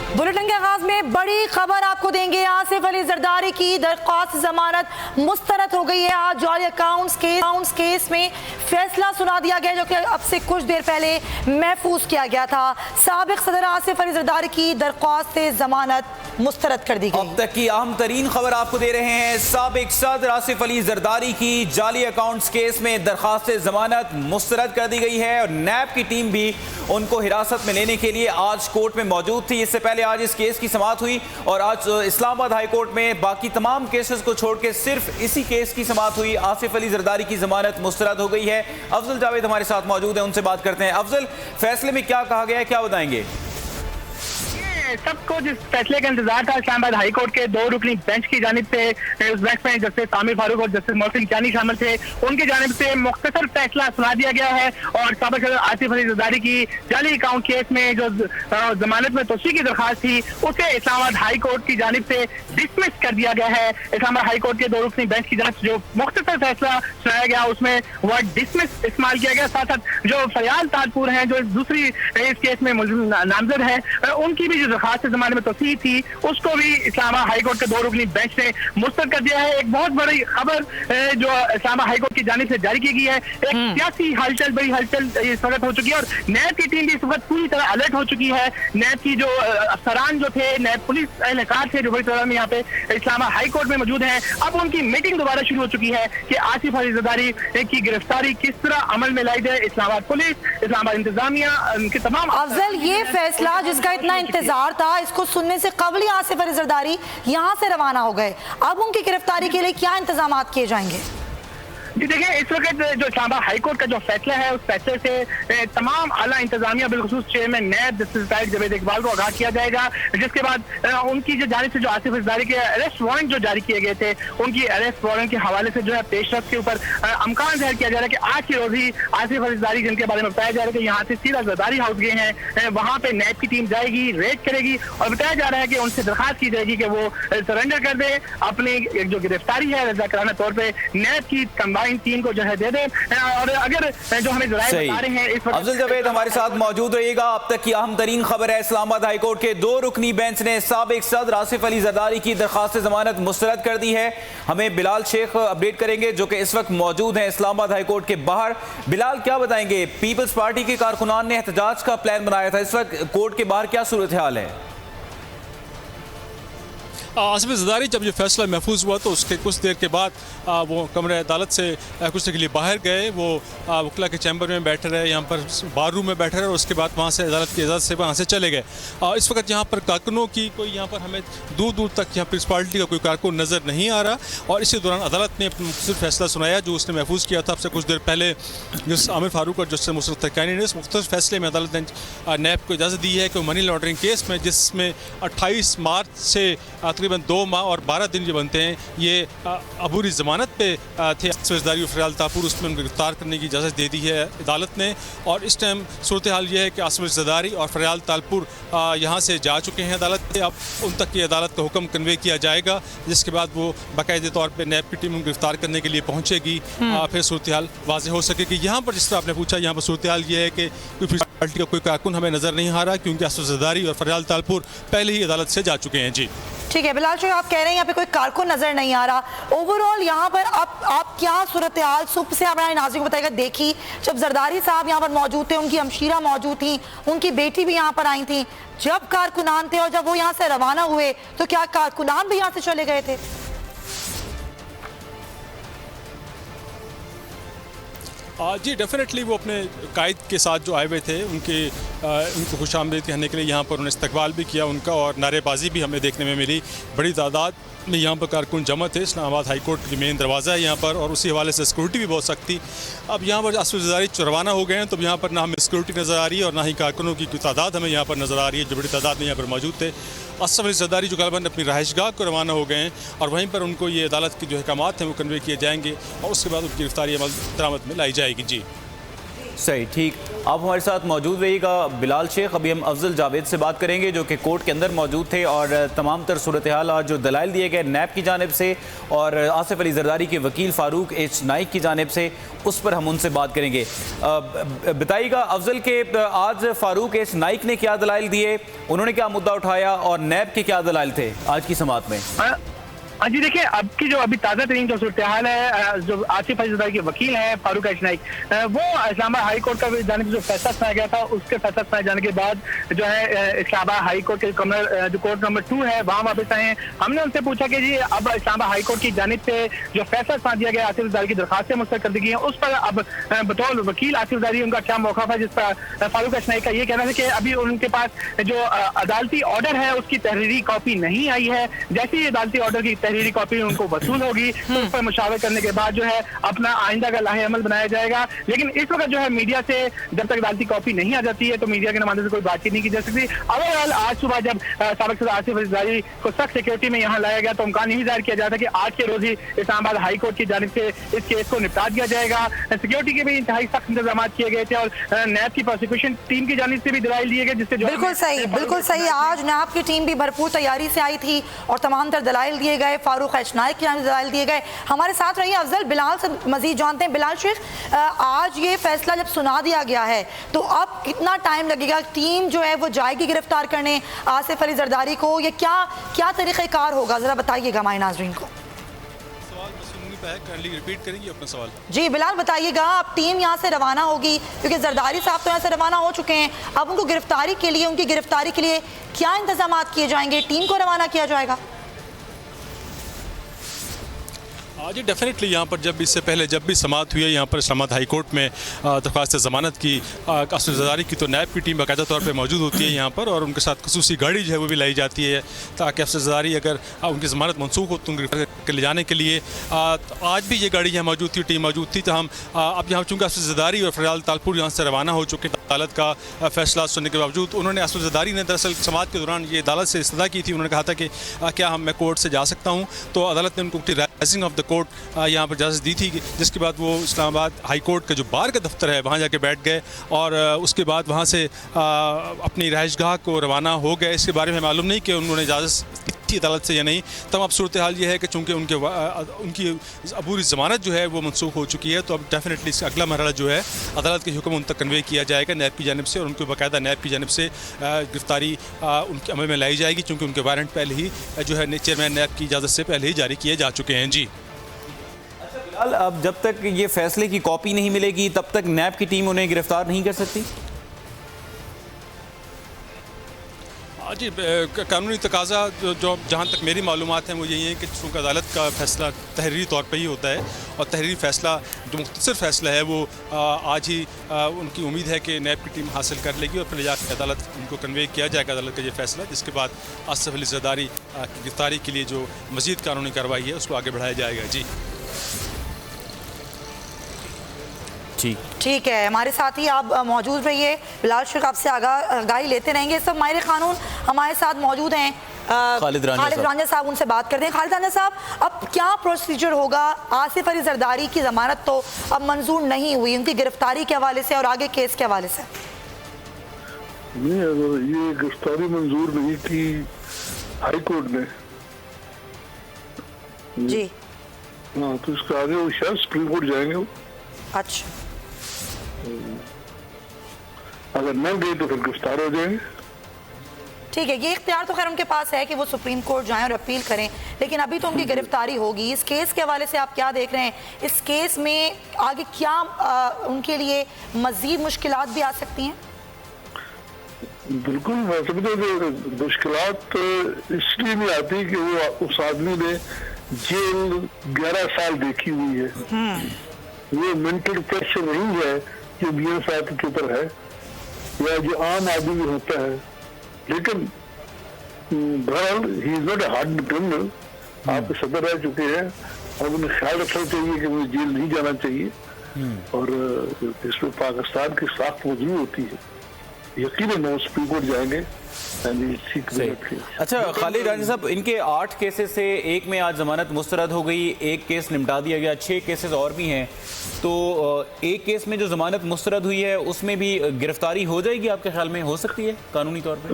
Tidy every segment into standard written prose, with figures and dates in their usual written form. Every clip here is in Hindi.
बुलेटिन के आगाज में बड़ी खबर आपको देंगे। आसिफ अली जरदारी की दरख्वास्त जमानत मुस्तरद हो गई है। आज जाली अकाउंट्स केस में फैसला सुना दिया गया, जो कि अब से कुछ देर पहले महफूज किया गया था। साबिक सदर आसिफ अली जरदारी की दरख्वास्त से जमानत मुस्तरद कर दी गई। अब तक की अहम तरीन खबर आपको दे रहे हैं। साबिक सदर आसिफ अली जरदारी की जाली अकाउंट्स केस में दरख्वास्त जमानत मुस्तरद कर दी गई है और नैब की टीम भी उनको हिरासत में लेने के लिए आज कोर्ट में मौजूद थी। इससे पहले आज इस केस की समाअत हुई और आज इस्लामाबाद हाई कोर्ट में बाकी तमाम केसेस को छोड़ के सिर्फ इसी केस की समाअत हुई। आसिफ अली जरदारी की जमानत मुस्तरद हो गई है। अफजल जावेद हमारे साथ मौजूद है, उनसे बात करते हैं। अफजल, फैसले में क्या कहा गया है, क्या बताएंगे? सबको जिस फैसले का इंतजार था इस्लामाबाद हाई कोर्ट के दो रुकनी बेंच की जानिब से, उस बेंच में जस्टिस आमिर फारूक और जस्टिस मोहसिन कियानी शामिल थे, उनकी जानिब से मुख्तसर फैसला सुना दिया गया है। और साबिक सदर आसिफ अली जरदारी की जाली अकाउंट केस में जो जमानत में तोसी की दरखास्त थी, उसे इस्लामाबाद हाई कोर्ट की जानिब से डिसमिस कर दिया गया है। इस्लामाबाद हाई कोर्ट के दो रुकनी बेंच की जानिब से जो मुख्तसर फैसला सुनाया गया, उसमें वर्ड डिसमिस इस्तेमाल किया गया। साथ साथ जो फयाल ताजपुर हैं, जो दूसरी इस केस में नामजद है, उनकी भी जो दरखास्त जमाने में तोसी थी, उसको भी इस्लामाबाद हाई कोर्ट के दो रुकनी बेंच ने मुस्तरद कर दिया है। एक बहुत बड़ी खबर जो इस्लामाबाद हाई कोर्ट की जानिब से जारी की गई है। एक सियासी हलचल, बड़ी हलचल इस वक्त हो चुकी है और नैब की टीम भी इस वक्त पूरी तरह अलर्ट हो चुकी है। नैब की जो अफसरान जो थे, नैब पुलिस एहलकार थे, जो बड़ी तरह में यहाँ पे इस्लामाबाद हाई कोर्ट में मौजूद हैं, अब उनकी मीटिंग दोबारा शुरू हो चुकी है कि आसिफ अली जरदारी की गिरफ्तारी किस तरह अमल में लाई जाए। इस्लामाबाद पुलिस, इस्लामाबाद इंतजामिया, उनके तमाम अफजल, ये फैसला जिसका इतना इंतजार था, इसको सुनने से कबल ही आसिफ अली जरदारी यहाँ से रवाना हो गए। अब उनकी गिरफ्तारी के लिए क्या इंतजाम किए जाएंगे? जी देखिए, इस वक्त जो इस्लामाबाद हाई कोर्ट का जो फैसला है, उस फैसले से तमाम आला इंतजामिया बिलखुसूस चेयरमैन नैब जस्टिस जावेद इकबाल को आगाह किया जाएगा, जिसके बाद उनकी जो जानिब से जो आसिफ अली जरदारी के अरेस्ट वारंट जो जारी किए गए थे, उनकी अरेस्ट वारंट के हवाले से जो है पेशरफ के ऊपर अमकान जाहिर किया जा रहा है कि आज की रोज ही आसिफ अली जरदारी, जिनके बारे में बताया जा रहा है कि यहाँ से सीधा जरदारी हाउस गए हैं, वहाँ पे नैब की टीम जाएगी, रेड करेगी और बताया जा रहा है कि उनसे दरखास्त की जाएगी कि वो सरेंडर कर दे, अपनी जो गिरफ्तारी है रजाकाराना तौर पर नैब की टीम को जो है दे दे। और अगर जो हमें बता रहे हैं इस वक्त अफजल जावेद हमारे साथ मौजूद रहिएगा। अब तक की अहम तरीन खबर है, इस्लामाबाद हाई कोर्ट के दो रुकनी बेंच ने साबिक सदर आसिफ अली जरदारी की दरखास्त जमानत मुस्तरद कर दी है। हमें बिलाल शेख अपडेट करेंगे, जो कि इस वक्त मौजूद हैं इस्लामाबाद हाई कोर्ट के बाहर। बिलाल, क्या बताएंगे? पीपल्स पार्टी के कारकुनान ने एहतजाज का प्लान बनाया था, इस वक्त कोर्ट के बाहर क्या सूरत हाल है? आसिफ जरदारी जब ये फैसला महफूज हुआ तो उसके कुछ देर के बाद वो कमरे अदालत से कुछ देर के लिए बाहर गए। वो वकला के चैम्बर में बैठे रहे, यहाँ पर बार रूम में बैठे रहे और उसके बाद वहाँ से अदालत की इजाज़त से वहाँ से चले गए। इस वक्त यहाँ पर कारकुनों की कोई, यहाँ पर हमें दूर दूर तक यहाँ म्यूनसिपालिटी का कोई कारकुन नज़र नहीं आ रहा। और इसी दौरान अदालत ने मुख्तलिफ फैसला सुनाया जो उसने महफूज किया था। अब से कुछ देर पहले जस्टिस आमिर फारूक और जस्टिस मोहसिन कियानी ने इस मुख्तलिफ फैसले में अदालत ने नैब को इजाज़त दी है कि मनी लॉन्ड्रिंग केस में, जिसमें 28 मार्च से तकरीबन 2 माह और 12 दिन जो बनते हैं, ये अबूरी ज़मानत पे थे जरदारी और फयाल ताजपुर, उसमें उनको गिरफ्तार करने की इजाज़त दे दी है अदालत ने। और इस टाइम सूरत हाल ये है कि आसिफ अली जरदारी और फयाल ताजपुर यहाँ से जा चुके हैं अदालत से। अब उन तक की अदालत का हुक्म कन्वे किया जाएगा, जिसके बाद वो बाकायदे तौर पर नैब की टीम उनको गिरफ्तार करने के लिए पहुँचेगी, फिर सूरत हाल वाज़ेह हो सकेगी। यहाँ पर जिस तरह आपने पूछा, यहाँ पर सूरत हाल ये है कि कोई पार्टी का कोई कारकुन हमें नज़र नहीं आ रहा, क्योंकि आसिफ जरदारी और फयाल ताजपुर पहले ही अदालत से जा चुके हैं। जी ठीक है बिलाल शेख, आप कह रहे हैं यहाँ पे कोई कारकुन नजर नहीं आ रहा। ओवरऑल यहाँ पर आप क्या सूरत हाल सुबह से हमारे नाज़रीन को बताएगा? देखी, जब जरदारी साहब यहाँ पर मौजूद थे, उनकी हमशीरा मौजूद थी, उनकी बेटी भी यहाँ पर आई थी, जब कारकुनान थे और जब वो यहाँ से रवाना हुए तो क्या कारकुनान भी यहाँ से चले गए थे? जी डेफिनेटली वो अपने कायद के साथ जो आए हुए थे, उनको खुशामदीद कहने के लिए यहाँ पर उन्होंने इस्तकबाल भी किया उनका, और नारेबाजी भी हमें देखने में मिली। बड़ी तादाद में यहाँ पर कारकुन जमा थे। इस्लामाबाद हाई कोर्ट की मेन दरवाज़ा है यहाँ पर, और उसी हवाले से सिक्योरिटी भी बहुत सख्त थी। अब यहाँ पर आसिफ जरदारी रवाना हो गए हैं, तो यहाँ पर ना हमें सिक्योरिटी नज़र आ रही है और ना ही कारकुनों की तादाद हमें यहाँ पर नज़र आ रही है, जो बड़ी तादाद में यहाँ पर मौजूद थे। आसिफ अली जरदारी जो गालिबन अपनी रहायशगाह को रवाना हो गए हैं और वहीं पर उनको ये अदालत की जो अहकामात हैं वो कन्वे किए जाएंगे और उसके बाद उनकी गिरफ्तारी अमल दरामद में लाई जाएगी। जी सही, ठीक। आप हमारे साथ मौजूद रहिएगा बिलाल शेख। अभी हम अफजल जावेद से बात करेंगे जो कि कोर्ट के अंदर मौजूद थे और तमाम तर सूरत हाल जो दलाइल दिए गए नैब की जानिब से और आसिफ अली जरदारी के वकील फ़ारूक एच नाइक की जानिब से, उस पर हम उनसे बात करेंगे। बताइएगा अफजल के आज फ़ारूक एच नाइक ने क्या दलाइल दिए, उन्होंने क्या मुद्दा उठाया और नैब के क्या दलाइल थे आज की समाअत में? हाँ जी, देखिए अब की जो अभी ताज़ा तरीन जो सूरत हाल है, जो आसिफ अली जरदारी के वकील हैं फारूक एच नाइक, वो इस्लामाबाद हाई कोर्ट का जाने जो फैसला सुनाया गया था, उसके फैसला सुनाए जाने के बाद जो है इस्लामाबाद हाई कोर्ट के जो कोर्ट नंबर 2 है वहाँ वापस आए हैं। हमने उनसे पूछा कि जी अब इस्लामाबाद हाई कोर्ट की जानिब से जो फैसला सुना दिया गया आसिफ जरदारी की दरखास्तें मुस्तरद कर दी गई हैं, उस पर अब बतौर वकील आसिफ जरदारी उनका क्या मौक़िफ़ है, जिस पर फारूक एच नाइक का ये कहना है कि अभी उनके पास जो अदालती ऑर्डर है उसकी तहरीरी कॉपी नहीं आई है। जैसे ही अदालती ऑर्डर की तहरीरी कॉपी उनको वसूल होगी तो उस पर मुशावरा करने के बाद जो है अपना आइंदा का लाहे अमल बनाया जाएगा। लेकिन इस वक्त जो है मीडिया से जब तक अदालती कॉपी नहीं आ जाती है तो मीडिया के नुमाइंदों से कोई बातचीत नहीं की जा सकती। ओवरऑल आज सुबह जब साबिक सदर आसिफ अली जरदारी को सख्त सिक्योरिटी में यहाँ लाया गया तो इम्कान यही जाहिर किया जाता है कि आज के रोज ही इस्लामाबाद हाई कोर्ट की जानिब से इस केस को निपटा दिया जाएगा। सिक्योरिटी के भी इंतहाई सख्त इंतजाम किए गए थे और नैब की प्रोसिक्यूशन टीम की जानिब से भी दलाइल दिए गए, जिससे बिल्कुल सही। आज नैब की टीम भी भरपूर तैयारी से आई थी और तमाम तर दलाइल दिए गए, फारूक एच नाइक के दलाइल दिए गए। हमारे साथ रहिए अफजल, बिलाल से मजीद जानते हैं। बिलाल शेख, आज ये फैसला जब सुना दिया गया है तो अब कितना टाइम लगेगा? टीम जो है वो जाएगी गिरफ्तार करने आसिफ अली जरदारी को, ये क्या तरीक़ेकार होगा, जरा बताइएगा हमारे नाज़रीन को। रिपीट करेंगे अपना सवाल? जी बिलाल बताइएगा, अब टीम यहाँ से रवाना होगी क्योंकि जरदारी साहब तो यहाँ से रवाना हो चुके हैं, अब उनको उनकी गिरफ्तारी के लिए क्या इंतजाम किए जाएंगे? टीम को रवाना किया जाएगा? जी डेफिनेटली यहाँ पर इससे पहले जब भी समाअत हुई है यहाँ पर इस्लामाबाद हाई कोर्ट में दरख्वास्त ज़मानत की आसिफ जरदारी की, तो नैब की टीम बाकायदा तौर पे मौजूद होती है यहाँ पर और उनके साथ खसूसी गाड़ी जो है वो भी लाई जाती है ताकि आसिफ जरदारी अगर उनकी ज़मानत मनसूख हो तो उनको ले जाने के लिए आज भी ये गाड़ी यहाँ मौजूद थी, टीम मौजूद थी। तो हम अब यहाँ चूँकि आसिफ जरदारी और फरियाल तालपुर यहाँ से रवाना हो चुके, अदालत का फैसला सुनने के बावजूद उन्होंने आसिफ जरदारी ने दरअसल समाअत के दौरान ये अदालत से इस्तदा की थी। उन्होंने कहा था कि क्या मैं कोर्ट से जा सकता हूँ, तो अदालत ने उनको राइजिंग ऑफ द कोर्ट यहाँ पर इजाज़त दी थी, जिसके बाद वो इस्लामाबाद हाई कोर्ट का जो बार का दफ्तर है वहाँ जाके बैठ गए और उसके बाद वहाँ से अपनी रहायशगाह को रवाना हो गए। इसके बारे में मालूम नहीं कि उन्होंने इजाज़त थी अदालत से या नहीं। तब अब सूरत हाल ये है कि चूँकि उनकी अबूरी ज़मानत जो है वो मनसूख हो चुकी है, तो अब डेफिनेटली इसका अगला मरहला जो है अदालत के हुक्म उन तक कन्वे किया जाएगा नैब की जानिब से और उनको बाकायदा नैब की जानिब से गिरफ्तारी उनके अमल में लाई जाएगी, चूँकि उनके वारंट पहले ही जो है चेयरमैन नैब की इजाज़त से पहले ही जारी किए जा चुके हैं। जी अब जब तक ये फैसले की कॉपी नहीं मिलेगी तब तक नैब की टीम उन्हें गिरफ्तार नहीं कर सकती? जी कानूनी तकाजा जो जहाँ तक मेरी मालूमात हैं वो यही है कि चूँकि अदालत का फैसला तहरीरी तौर पे ही होता है और तहरीरी फैसला जो मुख्तसर फैसला है वो आज ही उनकी उम्मीद है कि नैब की टीम हासिल कर लेगी और फिर जाकर अदालत उनको कन्वे किया जाएगा अदालत का ये फैसला, जिसके बाद आसिफ अली जरदारी की गिरफ्तारी के लिए जो मज़ीद कानूनी कार्रवाई है उसको आगे बढ़ाया जाएगा। जी ठीक है, हमारे साथ ही आप मौजूद रहिए। बिलाल शेख आपसे आगाही लेते रहेंगे। सब माहिर कानून हमारे साथ मौजूद हैं, खालिद रांझा साहब, उनसे बात करते हैं। खालिद रांझा साहब, अब क्या प्रोसीजर होगा? आसिफ अली जरदारी की ज़मानत तो अब मंजूर नहीं हुई, उनकी गिरफ्तारी के हवाले से और आगे केस के हवाले से? नहीं, अगर ये गिरफ्तारी मंजूर नहीं की हाई कोर्ट ने जी, हाँ, तो इसके आगे वो शायद सुप्रीम कोर्ट जाएंगे। अच्छा, अगर न गए तो फिर गिरफ्तार हो जाएंगे। ठीक है, ये इख्तियार तो खैर उनके पास है कि वो सुप्रीम कोर्ट जाएं और अपील करें, लेकिन अभी तो उनकी गिरफ्तारी होगी। इस केस के हवाले से आप क्या देख रहे हैं? इस केस में आगे क्या उनके लिए मजीद मुश्किलात भी आ सकती हैं? बिल्कुल, मैं समझता हूँ कि मुश्किलात इसलिए नहीं आती कि वो उस आदमी ने जेल 11 साल देखी हुई है। वो मेंटल प्रेशर नहीं है जो मियां साहब के ऊपर है या जो आम आदमी होता है, लेकिन बहरहाल he is not a hard criminal. आप सदर रह चुके हैं और उन्हें ख्याल रखना चाहिए कि मुझे जेल नहीं जाना चाहिए और इसमें पाकिस्तान की साख मौजूद होती है। यकीनन वो सुप्रीम कोर्ट जाएंगे अच्छा खालिद रांझा साहब, इनके 8 केसेस से एक में आज जमानत मुस्तरद हो गई, एक केस निपटा दिया गया, 6 केसेस और भी हैं। तो एक केस में जो जमानत मुस्तरद हुई है उसमें भी गिरफ्तारी हो जाएगी, आपके ख्याल में हो सकती है कानूनी तौर पर?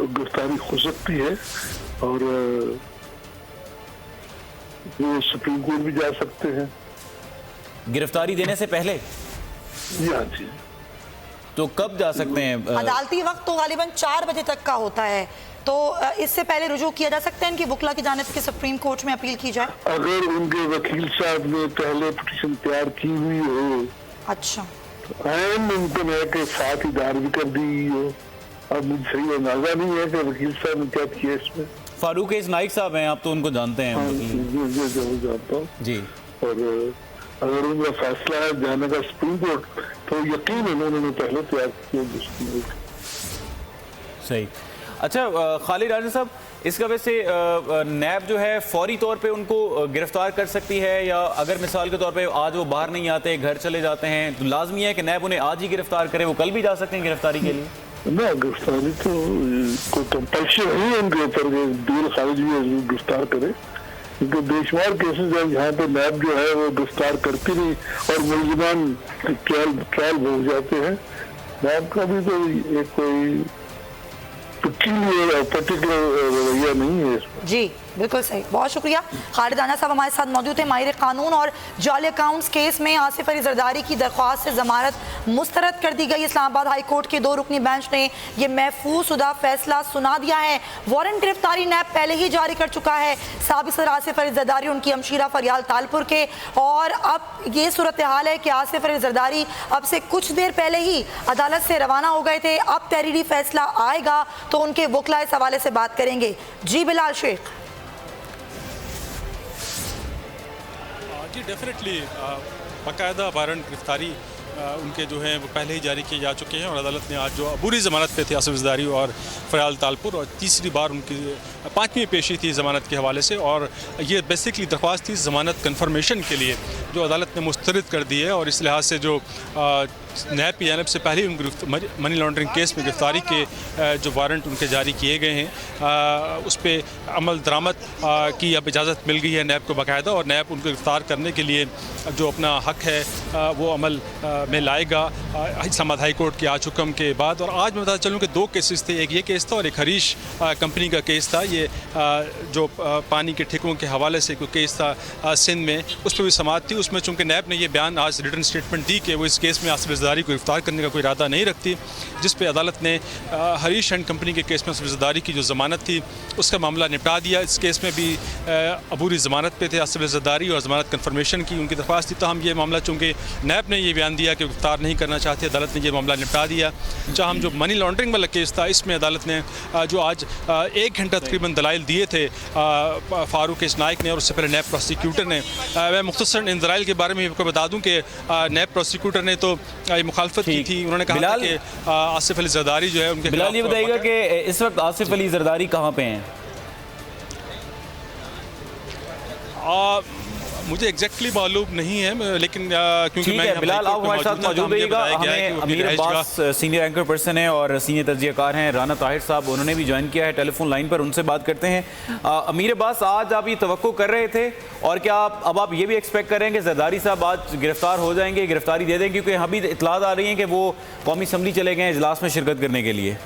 गिरफ्तारी हो सकती है और वो सुप्रीम कोर्ट भी जा सकते हैं गिरफ्तारी देने से पहले। जी। तो कब जा सकते हैं? अदालती वक्त तो गालिबन 4 बजे तक का होता है, तो इससे पहले रुजू किया जा सकता है इनकी वकीला की जानिब से सुप्रीम कोर्ट में अपील की जाए? अगर उनके वकील साहब ने पहले पिटीशन तैयार की हुई हो। अच्छा। मुमकिन है कि साथ ही दायर भी कर दी हो। अब मुझे सही अंदाजा नहीं है कि वकील साहब ने क्या किया इसमें। फारूक नाइक साहब हैं, आप तो उनको जानते हैं। जानता हूँ जी। और अगर उनका फैसला है जाने का सुप्रीम कोर्ट, तो यकीन उन्होंने पहले तैयार किया। सही। अच्छा खालिद रांझा साहब, इसका वैसे नैब जो है फौरी तौर पे उनको गिरफ्तार कर सकती है, या अगर मिसाल के तौर पे आज वो बाहर नहीं आते, घर चले जाते हैं, तो लाजमी है कि नैब उन्हें आज ही गिरफ्तार करे? वो कल भी जा सकते हैं गिरफ्तारी के लिए? ना, गिरफ्तारी तो कोई कंपल्शन नहीं है उनके ऊपर दूर खारिज भी गिरफ्तार करे, क्योंकि बेशुमार केसेस है जहाँ पे नैब जो है वो गिरफ्तार करती नहीं और मुलजिमान ट्रायल भोग जाते हैं। नैब का भी तो एक कोई पर्टिकुलर रवैया नहीं है इसमें। जी बिल्कुल सही, बहुत शुक्रिया। खालिद रांझा साहब हमारे साथ मौजूद है, माहिर कानून। और जाली अकाउंट्स केस में आसिफ अली जरदारी की दरख्वास्त से जमानत मुस्तरद कर दी गई। इस्लामाबाद हाई कोर्ट के 2 रुकनी बेंच ने यह महफूज शुदा फैसला सुना दिया है। वारंट गिरफ्तारी नैब पहले ही जारी कर चुका है साबिक सदर आसिफ अली जरदारी, उनकी हमशीरा फरियाल तालपुर के। और अब ये सूरत हाल है कि आसिफ अली जरदारी अब से कुछ देर पहले ही अदालत से रवाना हो गए थे। अब तहरीरी फैसला आएगा तो उनके वकला इस हवाले से बात करेंगे। जी बिलाल शेख। जी डेफिनेटली बाकायदा वारंट गिरफ्तारी उनके जो हैं वो पहले ही जारी किए जा चुके हैं और अदालत ने आज जो अबूरी ज़मानत पे थे आसिफ जरदारी और फरियाल तालपुर, और तीसरी बार उनकी 5वीं पेशी थी ज़मानत के हवाले से। और ये बेसिकली दरख्वास्त थी ज़मानत कन्फर्मेशन के लिए जो अदालत ने मुस्तरद कर दी है। और इस लिहाज से जो नैब की जानिब से पहले ही मनी लॉन्ड्रिंग केस में गिरफ्तारी के जो वारंट उनके जारी किए गए हैं उस पर अमल दरामद की अब इजाज़त मिल गई है नैब को बाकायदा, और नैब उनको गिरफ्तार करने के लिए जो अपना हक है वो अमल में लाएगा इस्लामाबाद हाई कोर्ट के आज हुक्म के बाद। और आज मैं बता चलूँ कि 2 केसेस थे, एक ये केस था और एक हरीश कंपनी का केस था। ये जो पानी के ठेकों के हवाले से कोई केस था सिंध में, उस पर भी समाअत थी। उसमें चूँकि नैब ने यह बयान आज रिटन स्टेटमेंट दी कि वो इस केस में आसिफ जरदारी को गिरफ्तार करने का कोई इरादा नहीं रखती, जिस पे अदालत ने हरीश एंड कंपनी के केस में आसिफ जरदारी की जो ज़मानत थी उसका मामला निपटा दिया। इस केस में भी अबूरी ज़मानत पे थे आसिफ जरदारी और ज़मानत कन्फर्मेशन की उनकी दरख्वास्त थी। तो हम ये मामला चूँकि नैब ने ये बयान दिया कि गिरफ्तार नहीं करना चाहते, अदालत ने ये मामला निपटा दिया। जहाँ हम जो मनी लॉन्ड्रिंग वाला केस था इसमें अदालत ने जो आज 1 घंटा तकरीबन दलाइल दिए थे फारूक नाइक ने और उससे पहले नैब प्रोसिक्यूटर ने। मैं मुख्तसर इन दलाइल के बारे में आपको बता दूँ कि नैब प्रोसिक्यूटर ने तो मुखालफत की थी। उन्होंने कहा था कि आसिफ अली जरदारी जो है उनके। बिलाल ये बताइएगा कि इस वक्त आसिफ अली जरदारी कहाँ पे हैं? मुझे एग्जैक्टली मालूम नहीं है, लेकिन क्योंकि मैं बिलाल आप हमारे साथ मौजूद रहिएगा। हमें अमीर अब्बास सीनियर एंकर पर्सन है और सीनियर तज्जियाकार हैं, राना ताहिर साहब, उन्होंने भी ज्वाइन किया है टेलीफोन लाइन पर, उनसे बात करते हैं। अमीर अब्बास, आज आप ये तवक्को कर रहे थे और क्या आप ये भी एक्सपेक्ट कर रहे हैं कि जरदारी साहब आज गिरफ्तार हो जाएंगे, गिरफ्तारी दे देंगे? क्योंकि अभी इतलात आ रही हैं कि वो कौमी असम्बली चले गए हैं इजलास में शिरकत करने के लिए।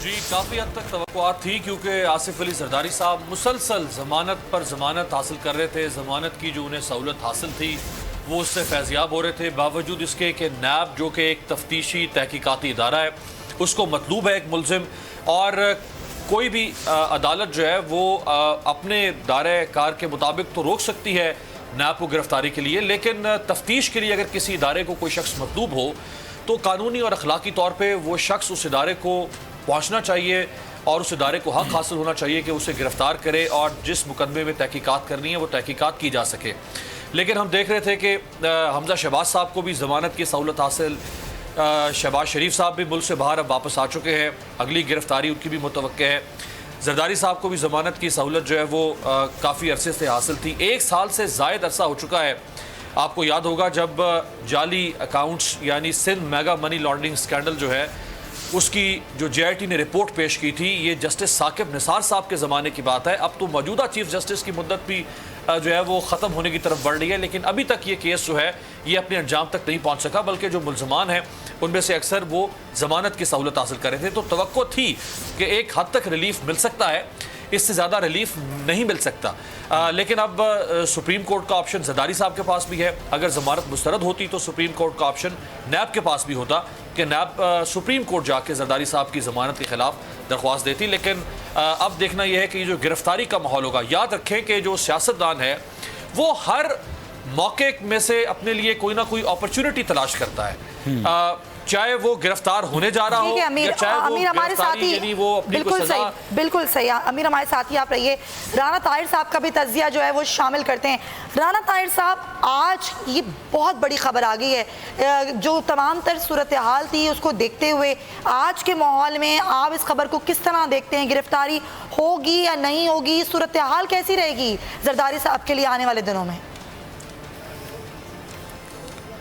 जी काफ़ी हद तक तवक्कुआत थी, क्योंकि आसिफ अली जरदारी साहब मुसलसल ज़मानत पर ज़मानत हासिल कर रहे थे। ज़मानत की जो उन्हें सहूलत हासिल थी वो उससे फैज़याब हो रहे थे, बावजूद इसके कि नैब जो कि एक तफ्तीशी तहकीकाती इदारा है उसको मतलूब है एक मुलजिम, और कोई भी अदालत जो है वो अपने दायरे कार के मुताबिक तो रोक सकती है नैब को गिरफ्तारी के लिए, लेकिन तफ्तीश के लिए अगर किसी इदारे को कोई शख्स मतलूब हो तो कानूनी और अखलाकी तौर पर वो शख्स उस इदारे को पहुँचना चाहिए और उस इदारे को हक हासिल होना चाहिए कि उसे गिरफ़्तार करे और जिस मुकदमे में तहकीकात करनी है वो तहकीकात की जा सके। लेकिन हम देख रहे थे कि हमजा शहबाज साहब को भी ज़मानत की सहूलत हासिल, शहबाज शरीफ साहब भी मुल्क से बाहर अब वापस आ चुके हैं, अगली गिरफ़्तारी उनकी भी मुतवक्के है। जरदारी साहब को भी ज़मानत की सहूलत जो है वो काफ़ी अरसे से हासिल थी, 1 साल से ज़ायद अरसा हो चुका है। आपको याद होगा जब जाली अकाउंट्स यानी Sindh mega money laundering scandal जो है उसकी जो JIT ने रिपोर्ट पेश की थी, ये जस्टिस साकिब निसार साहब के ज़माने की बात है। अब तो मौजूदा चीफ जस्टिस की मुद्दत भी जो है वो ख़त्म होने की तरफ बढ़ रही है, लेकिन अभी तक ये केस जो है ये अपने अंजाम तक नहीं पहुंच सका, बल्कि जो मुल्ज़मान हैं उनमें से अक्सर वो ज़मानत की सहूलत हासिल कर रहे थे। तो तवक्को थी कि एक हद तक रिलीफ मिल सकता है, इससे ज़्यादा रिलीफ नहीं मिल सकता। लेकिन अब सुप्रीम कोर्ट का ऑप्शन जरदारी साहब के पास भी है। अगर ज़मानत मुस्तरद होती तो सुप्रीम कोर्ट का ऑप्शन नैब के पास भी होता कि नैब सुप्रीम कोर्ट जाके जरदारी साहब की ज़मानत के खिलाफ दरख्वास्त देती। लेकिन अब देखना यह है कि जो गिरफ्तारी का माहौल होगा, याद रखें कि जो सियासतदान है वो हर मौके में से अपने लिए कोई ना कोई अपॉर्चुनिटी तलाश करता है, चाहे वो गिरफ्तार होने जा रहा हो अमीर, या चाहे अमीर वो हमारे साथ ही, यानी वो अपनी बिल्कुल सही, बिल्कुल सही। अमीर हमारे साथ ही आप रहिए। राना ताहिर साहब का भी तज्जिया जो है वो शामिल करते हैं। राना ताहिर साहब, आज ये बहुत बड़ी खबर आ गई है, जो तमाम तर सूरत हाल थी उसको देखते हुए आज के माहौल में आप इस खबर को किस तरह देखते हैं? गिरफ्तारी होगी या नहीं होगी? सूरत हाल कैसी रहेगी जरदारी साहब के लिए आने वाले दिनों में?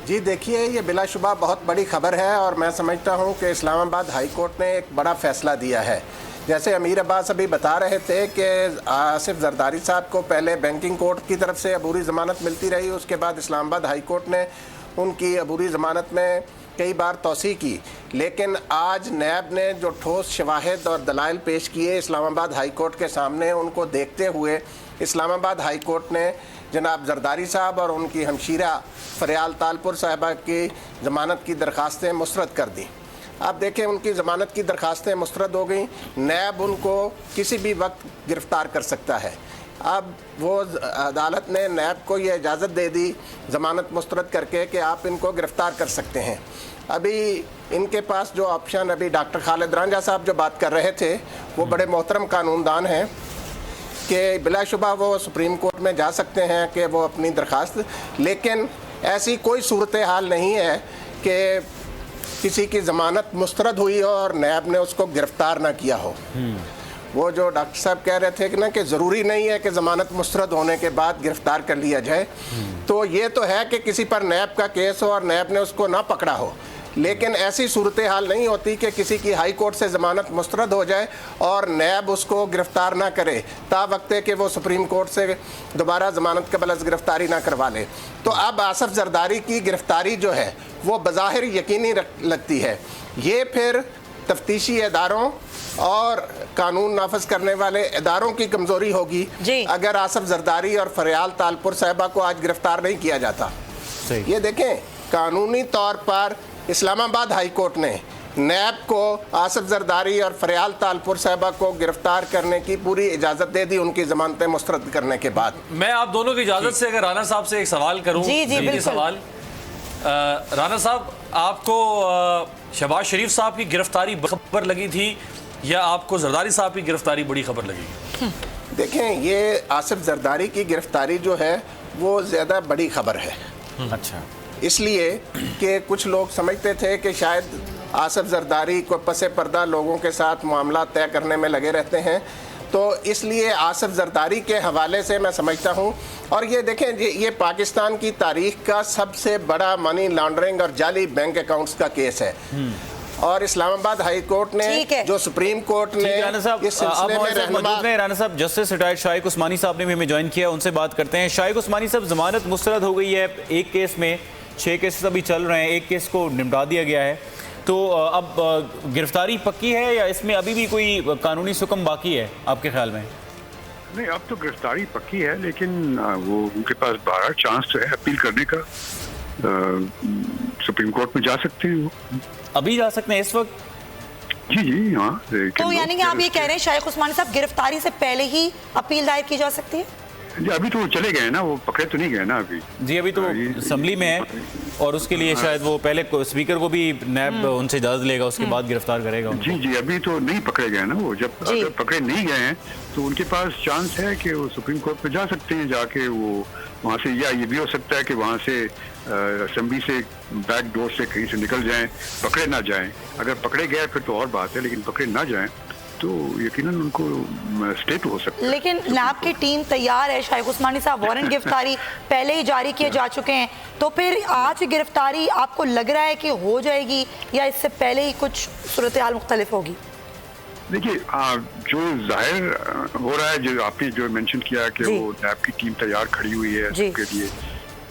जी देखिए, ये बिलाशुबा बहुत बड़ी खबर है और मैं समझता हूँ कि इस्लामाबाद हाई कोर्ट ने एक बड़ा फ़ैसला दिया है। जैसे अमीर अब्बास अभी बता रहे थे कि आसिफ जरदारी साहब को पहले बैंकिंग कोर्ट की तरफ से अबूरी ज़मानत मिलती रही, उसके बाद इस्लामाबाद हाई कोर्ट ने उनकी अबूरी ज़मानत में कई बार तौसी की, लेकिन आज नैब ने जो ठोस शवाहिद और दलाइल पेश किए इस्लामाबाद हाई कोर्ट के सामने, उनको देखते हुए इस्लामाबाद हाई कोर्ट ने जनाब जरदारी साहब और उनकी हमशीरा फरियाल तालपुर साहिबा की ज़मानत की दरख्वास्तें मुस्तरद कर दी। आप देखें, उनकी ज़मानत की दरख्वास्तें मुस्तरद हो गई। नैब उनको किसी भी वक्त गिरफ़्तार कर सकता है। अब वो अदालत ने नैब को ये इजाज़त दे दी ज़मानत मुस्तरद करके कि आप इनको गिरफ़्तार कर सकते हैं। अभी इनके पास जो ऑप्शन, अभी डॉक्टर खालिद रांझा साहब जो बात कर रहे थे, वो बड़े मोहतरम कानूनदान हैं कि बिलाशुबा वो सुप्रीम कोर्ट में जा सकते हैं कि वो अपनी दरख्वास्त, लेकिन ऐसी कोई सूरत हाल नहीं है कि किसी की ज़मानत मुस्तरद हुई हो और नैब ने उसको गिरफ़्तार ना किया हो। वो जो डॉक्टर साहब कह रहे थे कि ना कि ज़रूरी नहीं है कि ज़मानत मुस्तरद होने के बाद गिरफ़्तार कर लिया जाए, तो ये तो है कि किसी पर नैब का केस हो और नैब ने उसको ना पकड़ा हो, लेकिन ऐसी सूरत हाल नहीं होती कि किसी की हाई कोर्ट से ज़मानत मुस्तरद हो जाए और नैब उसको गिरफ़्तार ना करे ता वक्त कि वो सुप्रीम कोर्ट से दोबारा ज़मानत के बलस गिरफ़्तारी ना करवा ले। तो अब आसिफ जरदारी की गिरफ़्तारी जो है वो बज़ाहिर यकीनी लगती है। ये फिर तफ्तीशी इदारों और कानून नाफज करने वाले इदारों की कमज़ोरी होगी अगर आसिफ जरदारी और फरियाल तालपुर साहिबा को आज गिरफ़्तार नहीं किया जाता। ये देखें, कानूनी तौर पर इस्लामाबाद हाई कोर्ट ने नैब को आसिफ जरदारी और फरियाल तालपुर साहिबा को गिरफ्तार करने की पूरी इजाज़त दे दी उनकी ज़मानतें मुस्तरद करने के बाद। मैं आप दोनों की इजाज़त से अगर राना साहब से एक सवाल करूं। जी सवाल, राना साहब, आपको शहबाज शरीफ साहब की गिरफ्तारी खबर लगी थी या आपको जरदारी साहब की गिरफ्तारी बड़ी खबर लगी? देखें, ये आसिफ जरदारी की गिरफ्तारी जो है वो ज़्यादा बड़ी खबर है। अच्छा, इसलिए कि कुछ लोग समझते थे कि शायद आसिफ जरदारी को पसे पर्दा लोगों के साथ मामला तय करने में लगे रहते हैं, तो इसलिए आसिफ जरदारी के हवाले से मैं समझता हूँ। और ये देखें, ये पाकिस्तान की तारीख का सबसे बड़ा मनी लॉन्ड्रिंग और जाली बैंक अकाउंट्स का केस है और इस्लामाबाद हाई कोर्ट ने, जो सुप्रीम कोर्ट ने इस सिलसिले में राना साहब, जस्टिस रिटायर्ड शाइक उस्मानी साहब ने भी हमें ज्वाइन किया, उनसे बात करते हैं। शाइक उस्मानी साहब, जमानत मुस्तरद हो गई है एक केस में, 6 केसेस अभी चल रहे हैं, एक केस को निपटा दिया गया है, तो अब गिरफ्तारी पक्की है या इसमें अभी भी कोई कानूनी सुकम बाकी है आपके ख्याल में? नहीं, अब तो गिरफ्तारी पक्की है, लेकिन वो उनके पास 12 चांस है अपील करने का। सुप्रीम कोर्ट में जा सकते हैं, वो अभी जा सकते हैं इस वक्त? जी हाँ। तो यानी कि आप ये कह रहे हैं शाइक उस्मानी साहब, गिरफ्तारी से पहले ही अपील दायर की जा सकती है? जी, अभी तो वो चले गए ना, वो पकड़े तो नहीं गए ना अभी। जी, अभी तो असेंबली में है और उसके लिए शायद वो पहले स्पीकर को भी नैब उनसे इजाज़त लेगा, उसके बाद गिरफ्तार करेगा उनको। जी, अभी तो नहीं पकड़े गए ना वो। जब अगर पकड़े नहीं गए हैं तो उनके पास चांस है कि वो सुप्रीम कोर्ट में जा सकते हैं, जाके वो वहाँ से, या ये भी हो सकता है कि वहाँ से असेंबली से बैक डोर से कहीं से निकल जाएं, पकड़े ना जाएं। अगर पकड़े गए फिर तो और बात है, लेकिन पकड़े ना जाएं तो यकीनन उनको स्टे तो हो सकता है। लेकिन नैब की टीम तैयार है, शाइख उस्मानी साहब वारंट गिरफ्तारी पहले ही जारी किए जा चुके हैं, तो फिर आज गिरफ्तारी आपको लग रहा है कि हो जाएगी या इससे पहले ही कुछ सूरत हाल मुख्तलिफ होगी? देखिए, जो जाहिर हो रहा है, जो आपने जो मेंशन किया कि वो नैब की टीम तैयार खड़ी हुई है इसके लिए,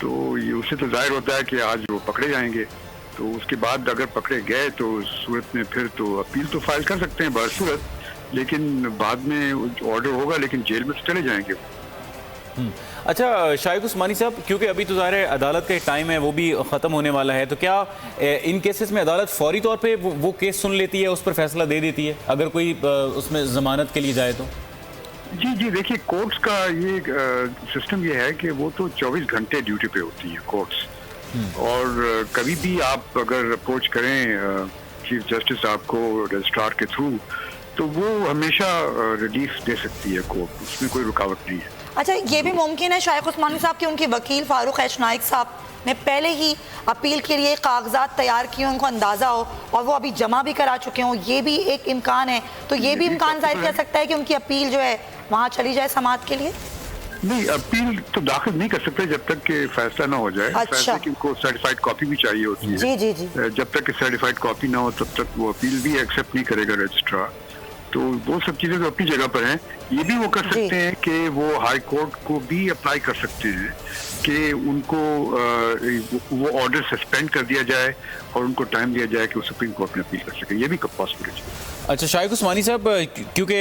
तो ये उससे तो जाहिर होता है कि आज वो पकड़े जाएंगे। तो उसके बाद अगर पकड़े गए तो उस सूरत में फिर तो अपील तो फाइल कर सकते हैं बहसूरत, लेकिन बाद में ऑर्डर होगा, लेकिन जेल में तो चले जाएंगे। अच्छा शाइख उस्मानी साहब, क्योंकि अभी तो ज़ाहिर है अदालत का टाइम है वो भी ख़त्म होने वाला है, तो क्या इन केसेस में अदालत फौरी तौर पे वो केस सुन लेती है, उस पर फैसला दे देती है अगर कोई उसमें ज़मानत के लिए जाए तो? जी देखिए, कोर्ट्स का ये सिस्टम ये है कि वो तो 24 घंटे ड्यूटी पे होती है कोर्ट्स, और कभी भी आप अगर अप्रोच करें चीफ जस्टिस साहब को रजिस्ट्रार के थ्रू, तो वो हमेशा रिलीफ दे सकती है कोर्ट, उसमें कोई रुकावट नहीं है। अच्छा, ये भी मुमकिन है शाइख उस्मानी साहब कि उनके वकील फारूक एच नाइक साहब ने पहले ही अपील के लिए कागजात तैयार किए, उनको अंदाज़ा हो और वो अभी जमा भी करा चुके हों, ये भी एक इम्कान है, तो ये भी इम्कान जाहिर कर सकता है कि उनकी अपील जो है वहाँ चली जाए समाअत के लिए? नहीं, अपील तो दाखिल नहीं कर सकते जब तक कि फैसला ना हो जाए। अच्छा। फैसले की उनको सर्टिफाइड कॉपी भी चाहिए होती है। जी। जब तक कि सर्टिफाइड कॉपी ना हो तब तक वो अपील भी एक्सेप्ट नहीं करेगा रजिस्ट्रार। तो वो सब चीजें तो अपनी जगह पर हैं। ये भी वो कर सकते हैं कि वो हाई कोर्ट को भी अप्लाई कर सकते हैं कि उनको वो ऑर्डर सस्पेंड कर दिया जाए और उनको टाइम दिया जाए कि वो सुप्रीम कोर्ट में अपील कर सके। ये भी पॉसिबल है। अच्छा शाइख उस्मानी साहब, क्योंकि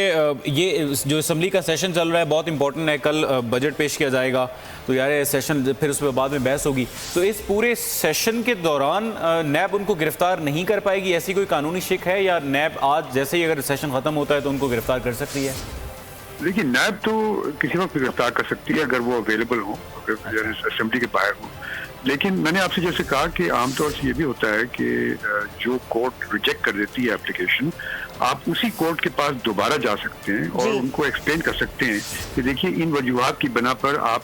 ये जो असम्बली का सेशन चल रहा है बहुत इंपॉर्टेंट है, कल बजट पेश किया जाएगा, तो यार सेशन फिर उस पर बाद में बहस होगी, तो इस पूरे सेशन के दौरान नैब उनको गिरफ्तार नहीं कर पाएगी, ऐसी कोई कानूनी शिक है, या नैब आज जैसे ही अगर सेशन ख़त्म होता है तो उनको गिरफ्तार कर सकती है? देखिए, नैब तो किसी वक्त गिरफ्तार कर सकती है अगर वो अवेलेबल हो, अगर असेंबली के बाहर हो। लेकिन मैंने आपसे जैसे कहा कि आमतौर से ये भी होता है कि जो कोर्ट रिजेक्ट कर देती है एप्लीकेशन, आप उसी कोर्ट के पास दोबारा जा सकते हैं और उनको एक्सप्लेन कर सकते हैं कि देखिए इन वजूहात की बिना पर आप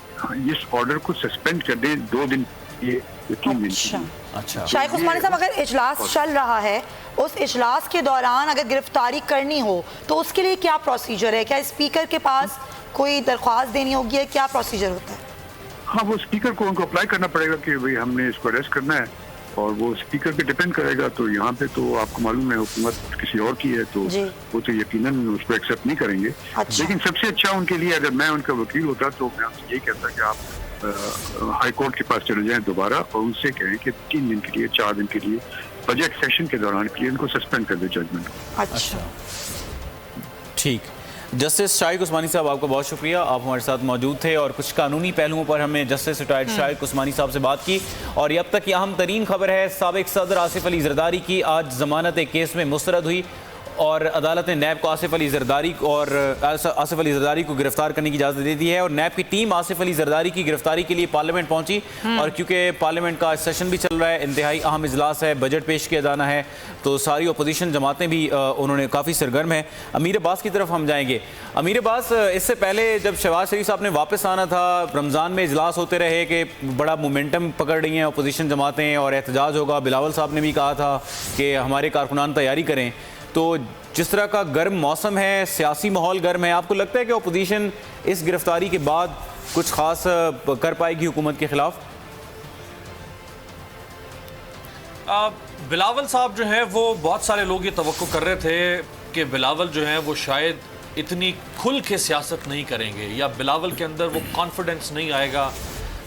इस ऑर्डर को सस्पेंड कर दें 2 दिन ये 3 दिन। अच्छा शाइख उस्मानी साहब, अगर इजलास चल रहा है, उस इजलास के दौरान अगर गिरफ्तारी करनी हो तो उसके लिए क्या प्रोसीजर है? क्या स्पीकर के पास कोई दरख्वास्त देनी होगी है? क्या प्रोसीजर होता है? हाँ, वो स्पीकर को उनको अप्लाई करना पड़ेगा कि भाई हमने इसको अरेस्ट करना है, और वो स्पीकर पे डिपेंड करेगा। तो यहाँ पे तो आपको मालूम है हुकूमत किसी और की है, तो वो तो यकीनन उसको एक्सेप्ट नहीं करेंगे। अच्छा। लेकिन सबसे अच्छा उनके लिए, अगर मैं उनका वकील होता तो मैं उनसे यही कहता कि आप हाई कोर्ट के पास चले जाएं दोबारा और उनसे कहें कि 3 दिन के लिए 4 दिन के लिए बजट सेशन के दौरान के लिए उनको सस्पेंड कर दे जजमेंट को। अच्छा, ठीक। जस्टिस शाइख उस्मानी साहब, आपका बहुत शुक्रिया, आप हमारे साथ मौजूद थे और कुछ कानूनी पहलुओं पर हमने जस्टिस रिटायर्ड शाइख उस्मानी साहब से बात की। और ये अब तक की अहम तरीन खबर है, साबिक सदर आसिफ अली जरदारी की आज जमानत एक केस में मुस्तरद हुई और अदालत ने नैब को आसिफ अली जरदारी को गिरफ्तार करने की इजाज़त दे दी है। और नैब की टीम आसिफ अली जरदारी की गिरफ्तारी के लिए पार्लियामेंट पहुंची, और क्योंकि पार्लियामेंट का सेशन भी चल रहा है, इंतहाई अहम इजलास है, बजट पेश किया जाना है, तो सारी अपोजिशन जमातें भी उन्होंने काफ़ी सरगर्म है। अमीर अब्बास की तरफ हम जाएंगे। अमीर अब्बास, इससे पहले जब शहबाज शरीफ साहब ने वापस आना था, रमज़ान में इजलास होते रहे कि बड़ा मोमेंटम पकड़ रही हैं अपोजिशन जमातें और एहतजाज होगा, बिलावल साहब ने भी कहा था कि हमारे कारकुनान तैयारी करें, तो जिस तरह का गर्म मौसम है, सियासी माहौल गर्म है, आपको लगता है कि अपोजिशन इस गिरफ्तारी के बाद कुछ खास कर पाएगी हुकूमत के खिलाफ? बिलावल साहब जो है वो, बहुत सारे लोग ये तवक्को कर रहे थे कि बिलावल जो है वो शायद इतनी खुल के सियासत नहीं करेंगे, या बिलावल के अंदर वो कॉन्फिडेंस नहीं आएगा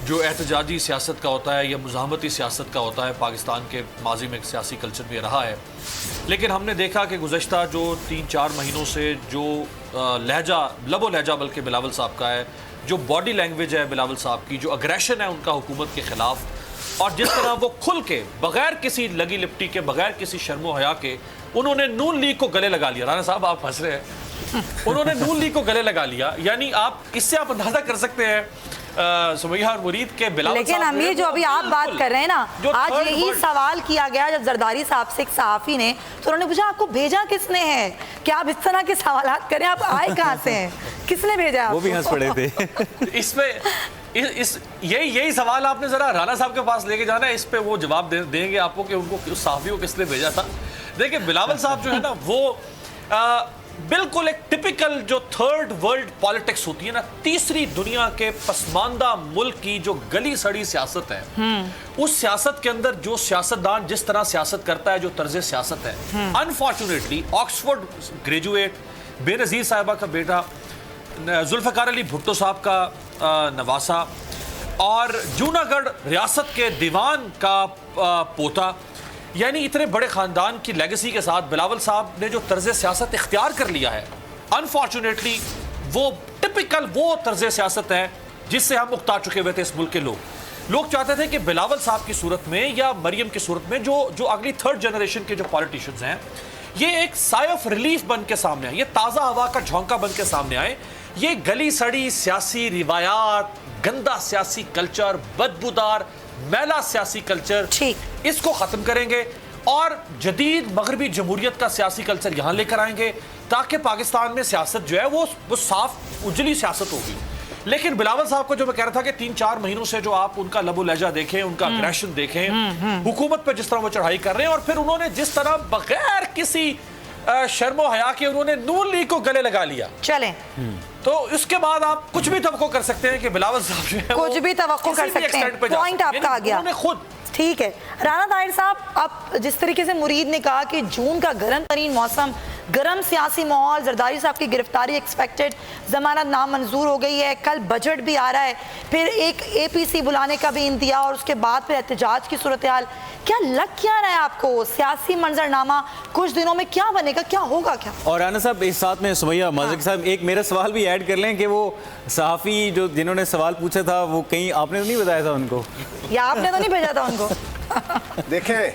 जो एहतजाजी सियासत का होता है या मुज़ाहमती सियासत का होता है। पाकिस्तान के माजी में सियासी कल्चर में रहा है, लेकिन हमने देखा कि गुज़श्ता जो 3-4 महीनों से जो लहजा, लबो लहजा बल्कि बिलावल साहब का है, जो बॉडी लैंग्वेज है बिलावल साहब की, जो अग्रेशन है उनका हुकूमत के ख़िलाफ़, और जिस तरह वो खुल के बग़ैर किसी लगी लिपटी के, बग़ैर किसी शर्मो हया के उन्होंने नून लीग को गले लगा लिया। राना साहब आप हंस रहे हैं, उन्होंने नून लीग को गले लगा लिया, यानी आप इससे आप अंदाज़ा कर सकते हैं सुमैया और मुरीद के बिलावल। लेकिन अमीर, जो अभी आप बात कर रहे हैं ना, आज यही सवाल किया गया जब जरदारी साहब से एक सहाफ़ी ने, तो उन्होंने पूछा आपको भेजा किसने है कि आप इस तरह के सवालात करें, आप आए कहाँ से हैं, किसने भेजा? वो भी हंस पड़े थे। इसमें यही सवाल आपने जरा राना साहब के पास लेके जाना है, इस पे वो जवाब देंगे आपको कि उनको उस सहाफ़ी को किसने भेजा था। देखिए, बिलावल साहब जो है ना वो बिल्कुल एक टिपिकल जो थर्ड वर्ल्ड पॉलिटिक्स होती है ना, तीसरी दुनिया के पसमानदा मुल्क की जो गली सड़ी सियासत है, उस सियासत के अंदर जो सियासतदान जिस तरह सियासत करता है, जो तर्ज सियासत है, अनफॉर्चुनेटली ऑक्सफोर्ड ग्रेजुएट बेनज़ीर साहिबा का बेटा, जुल्फ़िकार अली भुट्टो साहब का नवासा और जूनागढ़ रियासत के दीवान का पोता, यानी इतने बड़े खानदान की लेगेसी के साथ बिलावल साहब ने जो तर्ज सियासत इख्तियार कर लिया है, अनफॉर्चुनेटली वो टिपिकल वो तर्ज सियासत है जिससे हम उकता चुके हुए थे इस मुल्क के लोग चाहते थे कि बिलावल साहब की सूरत में या मरियम की सूरत में जो अगली थर्ड जनरेशन के जो पॉलिटिशियंस हैं, ये एक साय ऑफ रिलीफ बन के सामने आए, ये ताज़ा हवा का झोंका बन के सामने आए। ये गली सड़ी सियासी रिवायात, गंदा सियासी कल्चर, बदबूदार मैला सियासी कल्चर, इसको खत्म करेंगे और जदीद मगरबी जमहूरियत का सियासी कल्चर यहाँ लेकर आएंगे ताकि पाकिस्तान में सियासत जो है वो साफ उजली सियासत होगी। लेकिन बिलावल साहब को जो मैं कह रहा था कि 3-4 महीनों से जो आप उनका लबो लहजा देखें, उनका अग्रेशन देखें, हुकूमत पर जिस तरह वो चढ़ाई कर रहे हैं, और फिर उन्होंने जिस तरह बगैर किसी शर्मो हया के उन्होंने नून लीग को गले लगा लिया, चलें तो उसके बाद आप कुछ भी तवक्को कर सकते हैं कि बिलावल साहब जो है कुछ भी तवक्को कर सकते हैं। पॉइंट आपका आ गया खुद। ठीक है राना ताहिर साहब, अब जिस तरीके से मुरीद ने कहा कि जून का गर्म तरीन मौसम, गर्म सियासी माहौल, जरदारी साहब की गिरफ्तारी एक्सपेक्टेड, जमानत नामंजूर हो गई है, कल बजट भी आ रहा है, फिर एक APC बुलाने का भी इंतजार और उसके बाद फिर एहतजाज की सूरत हाल, क्या लग क्या रहा है आपको? सियासी मंजरनामा कुछ दिनों में क्या बनेगा, क्या होगा क्या? और राना साहब इस साथ में सुमैया माजिक साहब एक मेरा सवाल भी ऐड कर लें कि वो सहाफ़ी जो जिन्होंने सवाल पूछा था वो कहीं आपने तो नहीं बताया था उनको, या आपने तो नहीं भेजा था उनको? देखें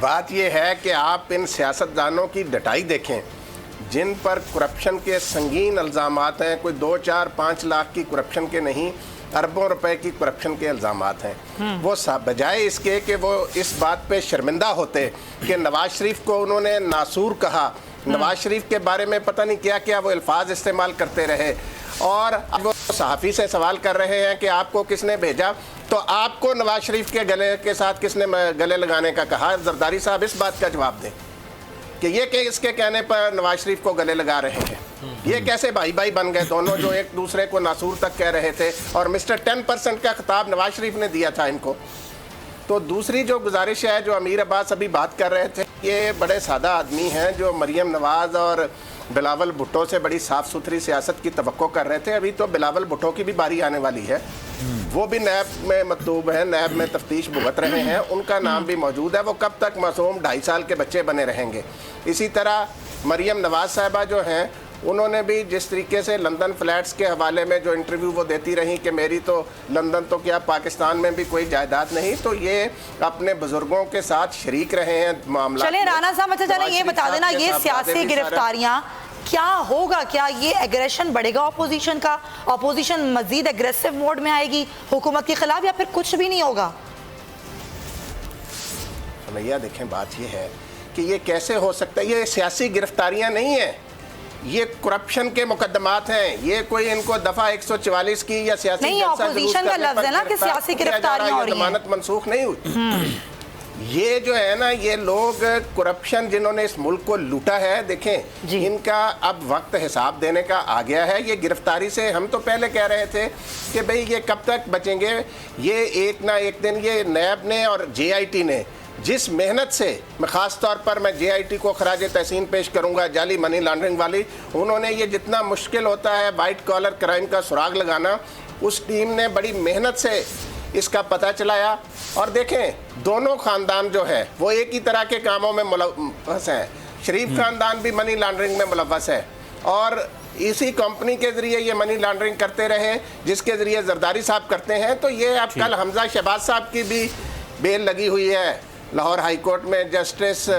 बात यह है कि आप इन सियासतदानों की डटाई देखें जिन पर करप्शन के संगीन इल्ज़ामात हैं, कोई 2-4-5 लाख की करप्शन के नहीं, अरबों रुपए की करप्शन के इल्ज़ामात हैं। वो बजाय इसके कि वो इस बात पे शर्मिंदा होते कि नवाज शरीफ को उन्होंने नासूर कहा, नवाज शरीफ के बारे में पता नहीं क्या क्या वो अल्फाज इस्तेमाल करते रहे, और अब वो सहाफ़ी से सवाल कर रहे हैं कि आपको किसने भेजा, तो आपको नवाज शरीफ के गले के साथ किसने गले लगाने का कहा? जरदारी साहब इस बात का जवाब दें कि ये कि इसके कहने पर नवाज शरीफ को गले लगा रहे हैं, ये कैसे भाई भाई बन गए दोनों जो एक दूसरे को नासूर तक कह रहे थे, और मिस्टर 10% का खिताब नवाज शरीफ ने दिया था इनको। तो दूसरी जो गुजारिश है, जो अमीर अब्बास अभी बात कर रहे थे, ये बड़े सादा आदमी हैं जो मरियम नवाज और बिलावल भुट्टो से बड़ी साफ़ सुथरी सियासत की तवक्को कर रहे थे। अभी तो बिलावल भुट्टो की भी बारी आने वाली है, वो भी नैब में मतलूब है, नैब में तफ्तीश भुगत रहे हैं, उनका नाम भी मौजूद है। वो कब तक मासूम 2.5 साल के बच्चे बने रहेंगे? इसी तरह मरियम नवाज साहिबा जो हैं, उन्होंने भी जिस तरीके से लंदन फ्लैट्स के हवाले में जो इंटरव्यू वो देती रही कि मेरी तो लंदन तो क्या पाकिस्तान में भी कोई जायदाद नहीं, तो ये अपने बुजुर्गों के साथ शरीक रहे हैं मामला। चले राना साहब, अच्छा चले ये बता देना, ये सियासी गिरफ्तारियां क्या होगा, क्या ये एग्रेशन बढ़ेगा ऑपोजिशन का, ऑपोजिशन मजीद एग्रेसिव मोड में आएगी हुकूमत के खिलाफ, या फिर कुछ भी नहीं होगा? भैया देखें बात ये है कि ये कैसे हो सकता है, ये सियासी गिरफ्तारियां नहीं है, ये करप्शन के मुकदमात हैं, ये कोई इनको दफा 144 की या सियासी नहीं, ऑपोजिशन का लफ्ज है ना कि सियासी गिरफ्तारियां हो रही हैं, जमानत मनसूख नहीं हुई। ये जो है ना, ये लोग करप्शन जिन्होंने इस मुल्क को लूटा है, देखें इनका अब वक्त हिसाब देने का आ गया है। ये गिरफ्तारी से हम तो पहले कह रहे थे कि भाई ये कब तक बचेंगे, ये एक ना एक दिन ये नैब ने और JIT ने जिस मेहनत से, मैं ख़ास तौर पर मैं JIT को खराज तहसीन पेश करूंगा, जाली मनी लॉन्ड्रिंग वाली, उन्होंने ये जितना मुश्किल होता है वाइट कॉलर क्राइम का सुराग लगाना, उस टीम ने बड़ी मेहनत से इसका पता चलाया। और देखें दोनों ख़ानदान जो है वो एक ही तरह के कामों में मुलव्वस हैं। शरीफ ख़ानदान भी मनी लॉन्ड्रिंग में मुलव्वस है, और इसी कंपनी के ज़रिए ये मनी लॉन्ड्रिंग करते रहे जिसके ज़रिए जरदारी साहब करते हैं। तो ये अब कल हमजा शहबाज साहब की भी बेल लगी हुई है लाहौर हाई कोर्ट में, जस्टिस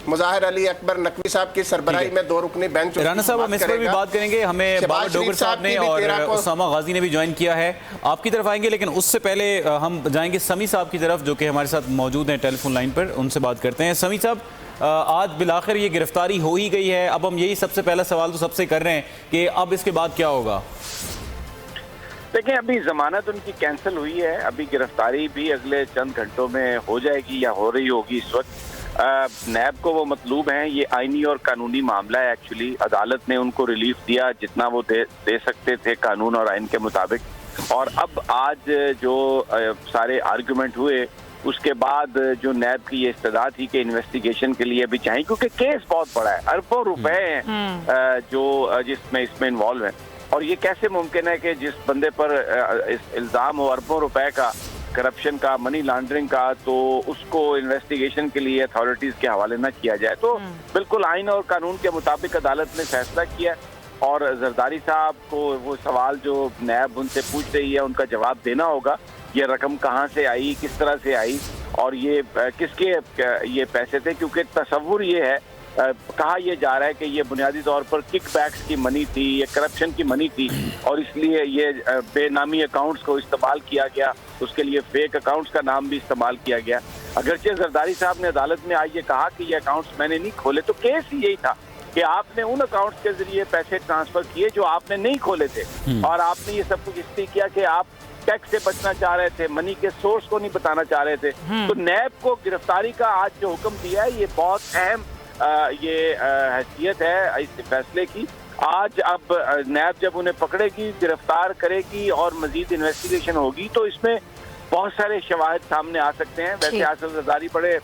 मुजाहिर अली अकबर नकवी साहब की सरबराही में 2 रुकनी बेंच। राना साहब हम इस पर भी बात करेंगे, हमें बाबर डोगर साहब ने और उसामा गाजी ने भी ज्वाइन किया है, आपकी तरफ आएंगे, लेकिन उससे पहले हम जाएंगे समी साहब की तरफ जो कि हमारे साथ मौजूद हैं टेलीफोन लाइन पर, उनसे बात करते हैं। समी साहब, आज बिलाखिर ये गिरफ्तारी हो ही गई है, अब हम यही सबसे पहला सवाल तो सबसे कर रहे हैं कि अब इसके बाद क्या होगा? देखें अभी जमानत उनकी कैंसिल हुई है, अभी गिरफ्तारी भी अगले चंद घंटों में हो जाएगी या हो रही होगी इस वक्त। नैब को वो मतलूब हैं। ये आईनी और कानूनी मामला है। एक्चुअली अदालत ने उनको रिलीफ दिया जितना वो दे सकते थे कानून और आइन के मुताबिक, और अब आज जो सारे आर्गुमेंट हुए उसके बाद जो नैब की ये इस्तदा थी कि इन्वेस्टिगेशन के लिए भी चाहिए, क्योंकि केस बहुत बड़ा है, अरबों रुपए हैं जो जिसमें इसमें इन्वॉल्व है। और ये कैसे मुमकिन है कि जिस बंदे पर इल्ज़ाम हो अरबों रुपए का, करप्शन का, मनी लॉन्ड्रिंग का, तो उसको इन्वेस्टिगेशन के लिए अथॉरिटीज के हवाले न किया जाए। तो बिल्कुल आइन और कानून के मुताबिक अदालत ने फैसला किया और जरदारी साहब को वो सवाल जो नैब उनसे पूछ रही है उनका जवाब देना होगा। ये रकम कहाँ से आई, किस तरह से आई और ये किसके ये पैसे थे, क्योंकि तस्वुर ये है, कहा यह जा रहा है कि ये बुनियादी तौर पर किकबैक्स की मनी थी, ये करप्शन की मनी थी और इसलिए ये बेनामी अकाउंट्स को इस्तेमाल किया गया, उसके लिए फेक अकाउंट्स का नाम भी इस्तेमाल किया गया। अगरचे जरदारी साहब ने अदालत में आज ये कहा कि ये अकाउंट्स मैंने नहीं खोले, तो केस ही यही था कि आपने उन अकाउंट्स के जरिए पैसे ट्रांसफर किए जो आपने नहीं खोले थे और आपने ये सब कुछ इसलिए किया कि आप टैक्स से बचना चाह रहे थे, मनी के सोर्स को नहीं बताना चाह रहे थे। तो नैब को गिरफ्तारी का आज जो हुक्म दिया है ये बहुत अहम ये हैसियत है इस फैसले की। आज अब नैब जब उन्हें पकड़ेगी, गिरफ्तार करेगी और मजीद इन्वेस्टिगेशन होगी तो इसमें बहुत सारे शवाहिद सामने आ सकते हैं। वैसे आसिफ जरदारी बड़े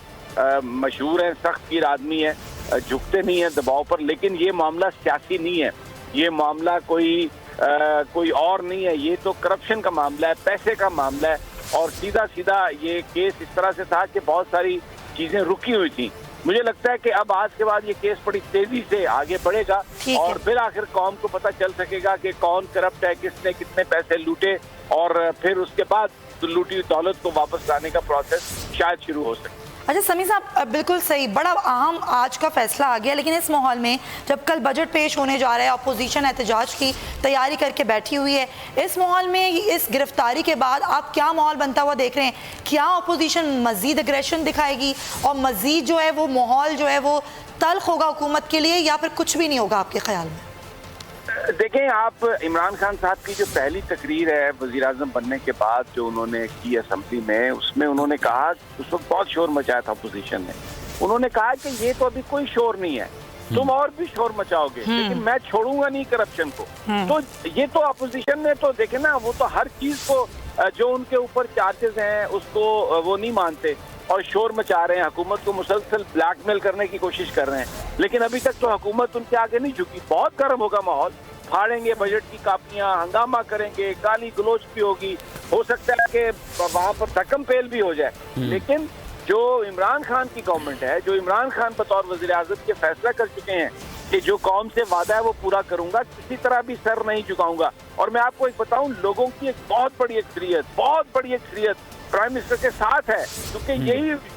मशहूर हैं, सख्त गिर आदमी है, झुकते नहीं है दबाव पर, लेकिन ये मामला सियासी नहीं है, ये मामला कोई और नहीं है, ये तो करप्शन का मामला है, पैसे का मामला है। और सीधा सीधा ये केस इस तरह से था कि बहुत सारी चीजें रुकी हुई थी। मुझे लगता है कि अब आज के बाद ये केस बड़ी तेजी से आगे बढ़ेगा और फिर आखिर कौम को पता चल सकेगा कि कौन करप्ट है, किसने कितने पैसे लूटे और फिर उसके बाद लूटी दौलत को वापस लाने का प्रोसेस शायद शुरू हो सके। अच्छा समी साहब, बिल्कुल सही, बड़ा अहम आज का फैसला आ गया, लेकिन इस माहौल में जब कल बजट पेश होने जा रहा है, अपोजिशन एहतजाज की तैयारी करके बैठी हुई है, इस माहौल में इस गिरफ्तारी के बाद आप क्या माहौल बनता हुआ देख रहे हैं? क्या अपोजिशन मजीद एग्रेशन दिखाएगी और मजीद जो है वो माहौल जो है वो तल्ख होगा हुकूमत के लिए, या फिर कुछ भी नहीं होगा आपके ख्याल में? देखें, आप इमरान खान साहब की जो पहली तकरीर है वज़ीर आज़म बनने के बाद जो उन्होंने की असेंबली में, उसमें उन्होंने कहा, उस वक्त बहुत शोर मचाया था अपोजिशन ने, उन्होंने कहा कि ये तो अभी कोई शोर नहीं है, तुम और भी शोर मचाओगे लेकिन मैं छोड़ूंगा नहीं करप्शन को। तो ये तो अपोजिशन ने तो देखे ना, वो तो हर चीज को जो उनके ऊपर चार्जेस हैं उसको वो नहीं मानते और शोर मचा रहे हैं, हुकूमत को मुसलसल ब्लैकमेल करने की कोशिश कर रहे हैं, लेकिन अभी तक तो हुकूमत उनके आगे नहीं झुकी। बहुत गर्म होगा माहौल, फाड़ेंगे बजट की कापियां, हंगामा करेंगे, गाली गलोच भी होगी, हो सकता है कि वहां पर धक्कम पेल भी हो जाए, लेकिन जो इमरान खान की गवर्नमेंट है, जो इमरान खान बतौर वज़ीर आज़म के फैसला कर चुके हैं कि जो कौम से वादा है वो पूरा करूंगा, किसी तरह भी सर नहीं झुकाऊंगा। और मैं आपको एक बताऊं, लोगों की एक बहुत बड़ी अक्सरियत प्राइम मिनिस्टर के साथ है, क्योंकि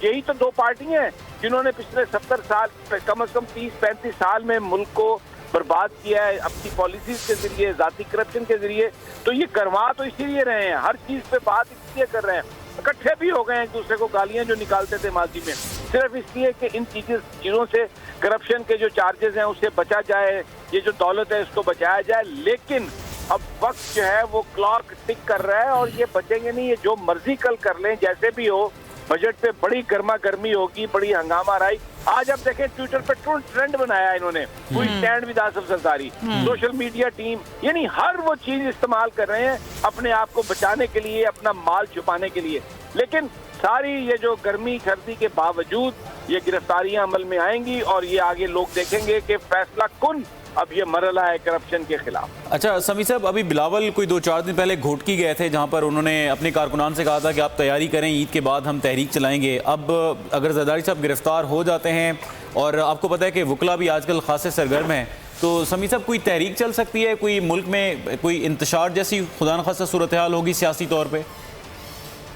यही तो दो पार्टियां हैं जिन्होंने पिछले 70 साल, कम से कम 30-35 साल में मुल्क को बर्बाद किया है अपनी पॉलिसीज के जरिए, जाती करप्शन के जरिए। तो ये करवा तो इसीलिए रहे हैं, हर चीज पे बात इसलिए कर रहे हैं, इकट्ठे भी हो गए हैं एक दूसरे को गालियां जो निकालते थे माजी में, सिर्फ इसलिए कि इन चीजों से, करप्शन के जो चार्जेस हैं उससे बचा जाए, ये जो दौलत है उसको बचाया जाए। लेकिन अब वक्त जो है वो क्लॉक टिक कर रहा है और ये बचेंगे नहीं, ये जो मर्जी कल कर लें, जैसे भी हो, बजट पे बड़ी गर्मा गर्मी होगी, बड़ी हंगामा रही। आज आप देखें ट्विटर पे ट्रेंड बनाया इन्होंने, कोई stand with Asif Zardari, social media team, यानी हर वो चीज इस्तेमाल कर रहे हैं अपने आप को बचाने के लिए, अपना माल छुपाने के लिए। लेकिन सारी ये जो गर्मी सर्दी के बावजूद ये गिरफ्तारियां अमल में आएंगी और ये आगे लोग देखेंगे कि फैसला कुन अब ये मरला है करप्शन के खिलाफ। अच्छा समी साहब, अभी बिलावल कोई 2-4 दिन पहले घोटकी गए थे जहां पर उन्होंने अपने कारकुनान से कहा था कि आप तैयारी करें, ईद के बाद हम तहरीक चलाएंगे। अब अगर जरदारी साहब गिरफ्तार हो जाते हैं और आपको पता है कि वकला भी आजकल खासे सरगर्म हैं, तो समी साहब कोई तहरीक चल सकती है, कोई मुल्क में कोई इंतशार जैसी खुदा न खासा सूरत हाल होगी सियासी तौर पर?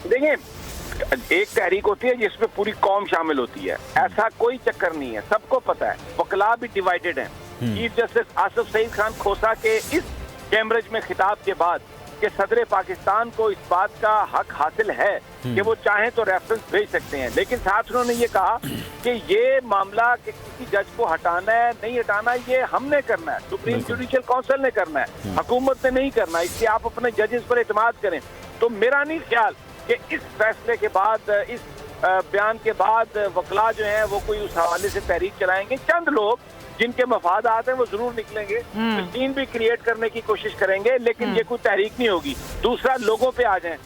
देखिए, एक तहरीक होती है जिसमें पूरी कौम शामिल होती है, ऐसा कोई चक्कर नहीं है, सबको पता है, वकला भी डिवाइडेड है। चीफ जस्टिस आसिफ सईद खान खोसा के इस कैम्ब्रिज में खिताब के बाद कि सदर पाकिस्तान को इस बात का हक हासिल है कि वो चाहें तो रेफरेंस भेज सकते हैं, लेकिन साथ उन्होंने ये कहा कि ये मामला कि किसी जज को हटाना है नहीं हटाना, ये हमने करना है, सुप्रीम जुडिशियल काउंसिल ने करना है, हुकूमत ने नहीं करना, इसलिए आप अपने जजेस पर एतमाद करें। तो मेरा नहीं ख्याल कि इस फैसले के बाद, इस बयान के बाद वकला जो हैं वो कोई उस हवाले से तहरीक चलाएंगे। चंद लोग जिनके मफादात हैं वो जरूर निकलेंगे, सीन भी क्रिएट करने की कोशिश करेंगे, लेकिन ये कोई तहरीक नहीं होगी। दूसरा, लोगों पे आ जाएं।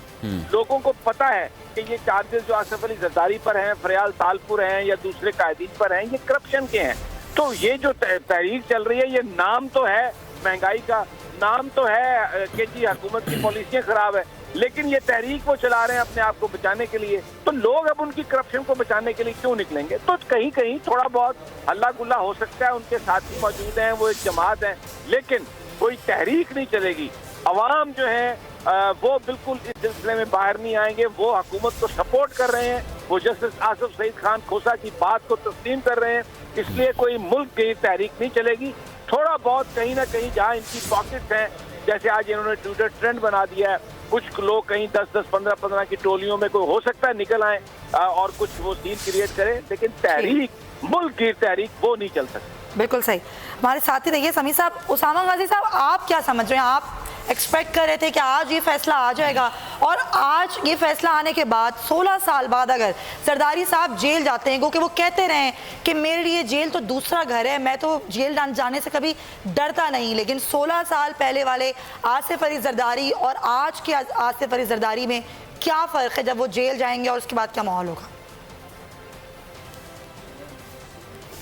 लोगों को पता है कि ये चार्जेस जो आसिफ अली जरदारी पर हैं, फरियाल तालपुर हैं या दूसरे कायदीन पर हैं, ये करप्शन के हैं। तो ये जो तहरीक चल रही है, ये नाम तो है महंगाई का, नाम तो है कि जी हुकूमत की पॉलिसियां खराब है, लेकिन ये तहरीक वो चला रहे हैं अपने आप को बचाने के लिए। तो लोग अब उनकी करप्शन को बचाने के लिए क्यों निकलेंगे? तो कहीं कहीं थोड़ा बहुत हल्ला गुल्ला हो सकता है, उनके साथी मौजूद हैं, वो एक जमात है, लेकिन कोई तहरीक नहीं चलेगी। अवाम जो है वो बिल्कुल इस सिलसिले में बाहर नहीं आएंगे। वो हुकूमत को सपोर्ट कर रहे हैं, वो जस्टिस आसिफ सईद खान खोसा की बात को तस्लीम कर रहे हैं, इसलिए कोई मुल्क की तहरीक नहीं चलेगी। थोड़ा बहुत कहीं ना कहीं जहाँ इनकी पॉकेट्स हैं, जैसे आज इन्होंने ट्विटर ट्रेंड बना दिया है, कुछ लोग कहीं 10-10, 15-15 की टोलियों में कोई हो सकता है निकल आए और कुछ वो सीन क्रिएट करें, लेकिन तहरीक, मुल्क की तहरीक वो नहीं चल सकती। बिल्कुल सही। हमारे साथ ही रहिए समीर साहब। उसामा गाजी साहब, आप क्या समझ रहे हैं? आप एक्सपेक्ट कर रहे थे कि आज ये फैसला आ जाएगा, और आज ये फैसला आने के बाद 16 साल बाद अगर जरदारी साहब जेल जाते हैं, क्योंकि वो कहते रहे कि मेरे लिए जेल तो दूसरा घर है, मैं तो जेल जाने से कभी डरता नहीं, लेकिन 16 साल पहले वाले आसिफ अली जरदारी और आज के आसिफ अली जरदारी में क्या फ़र्क है? जब वो जेल जाएंगे और उसके बाद क्या माहौल होगा?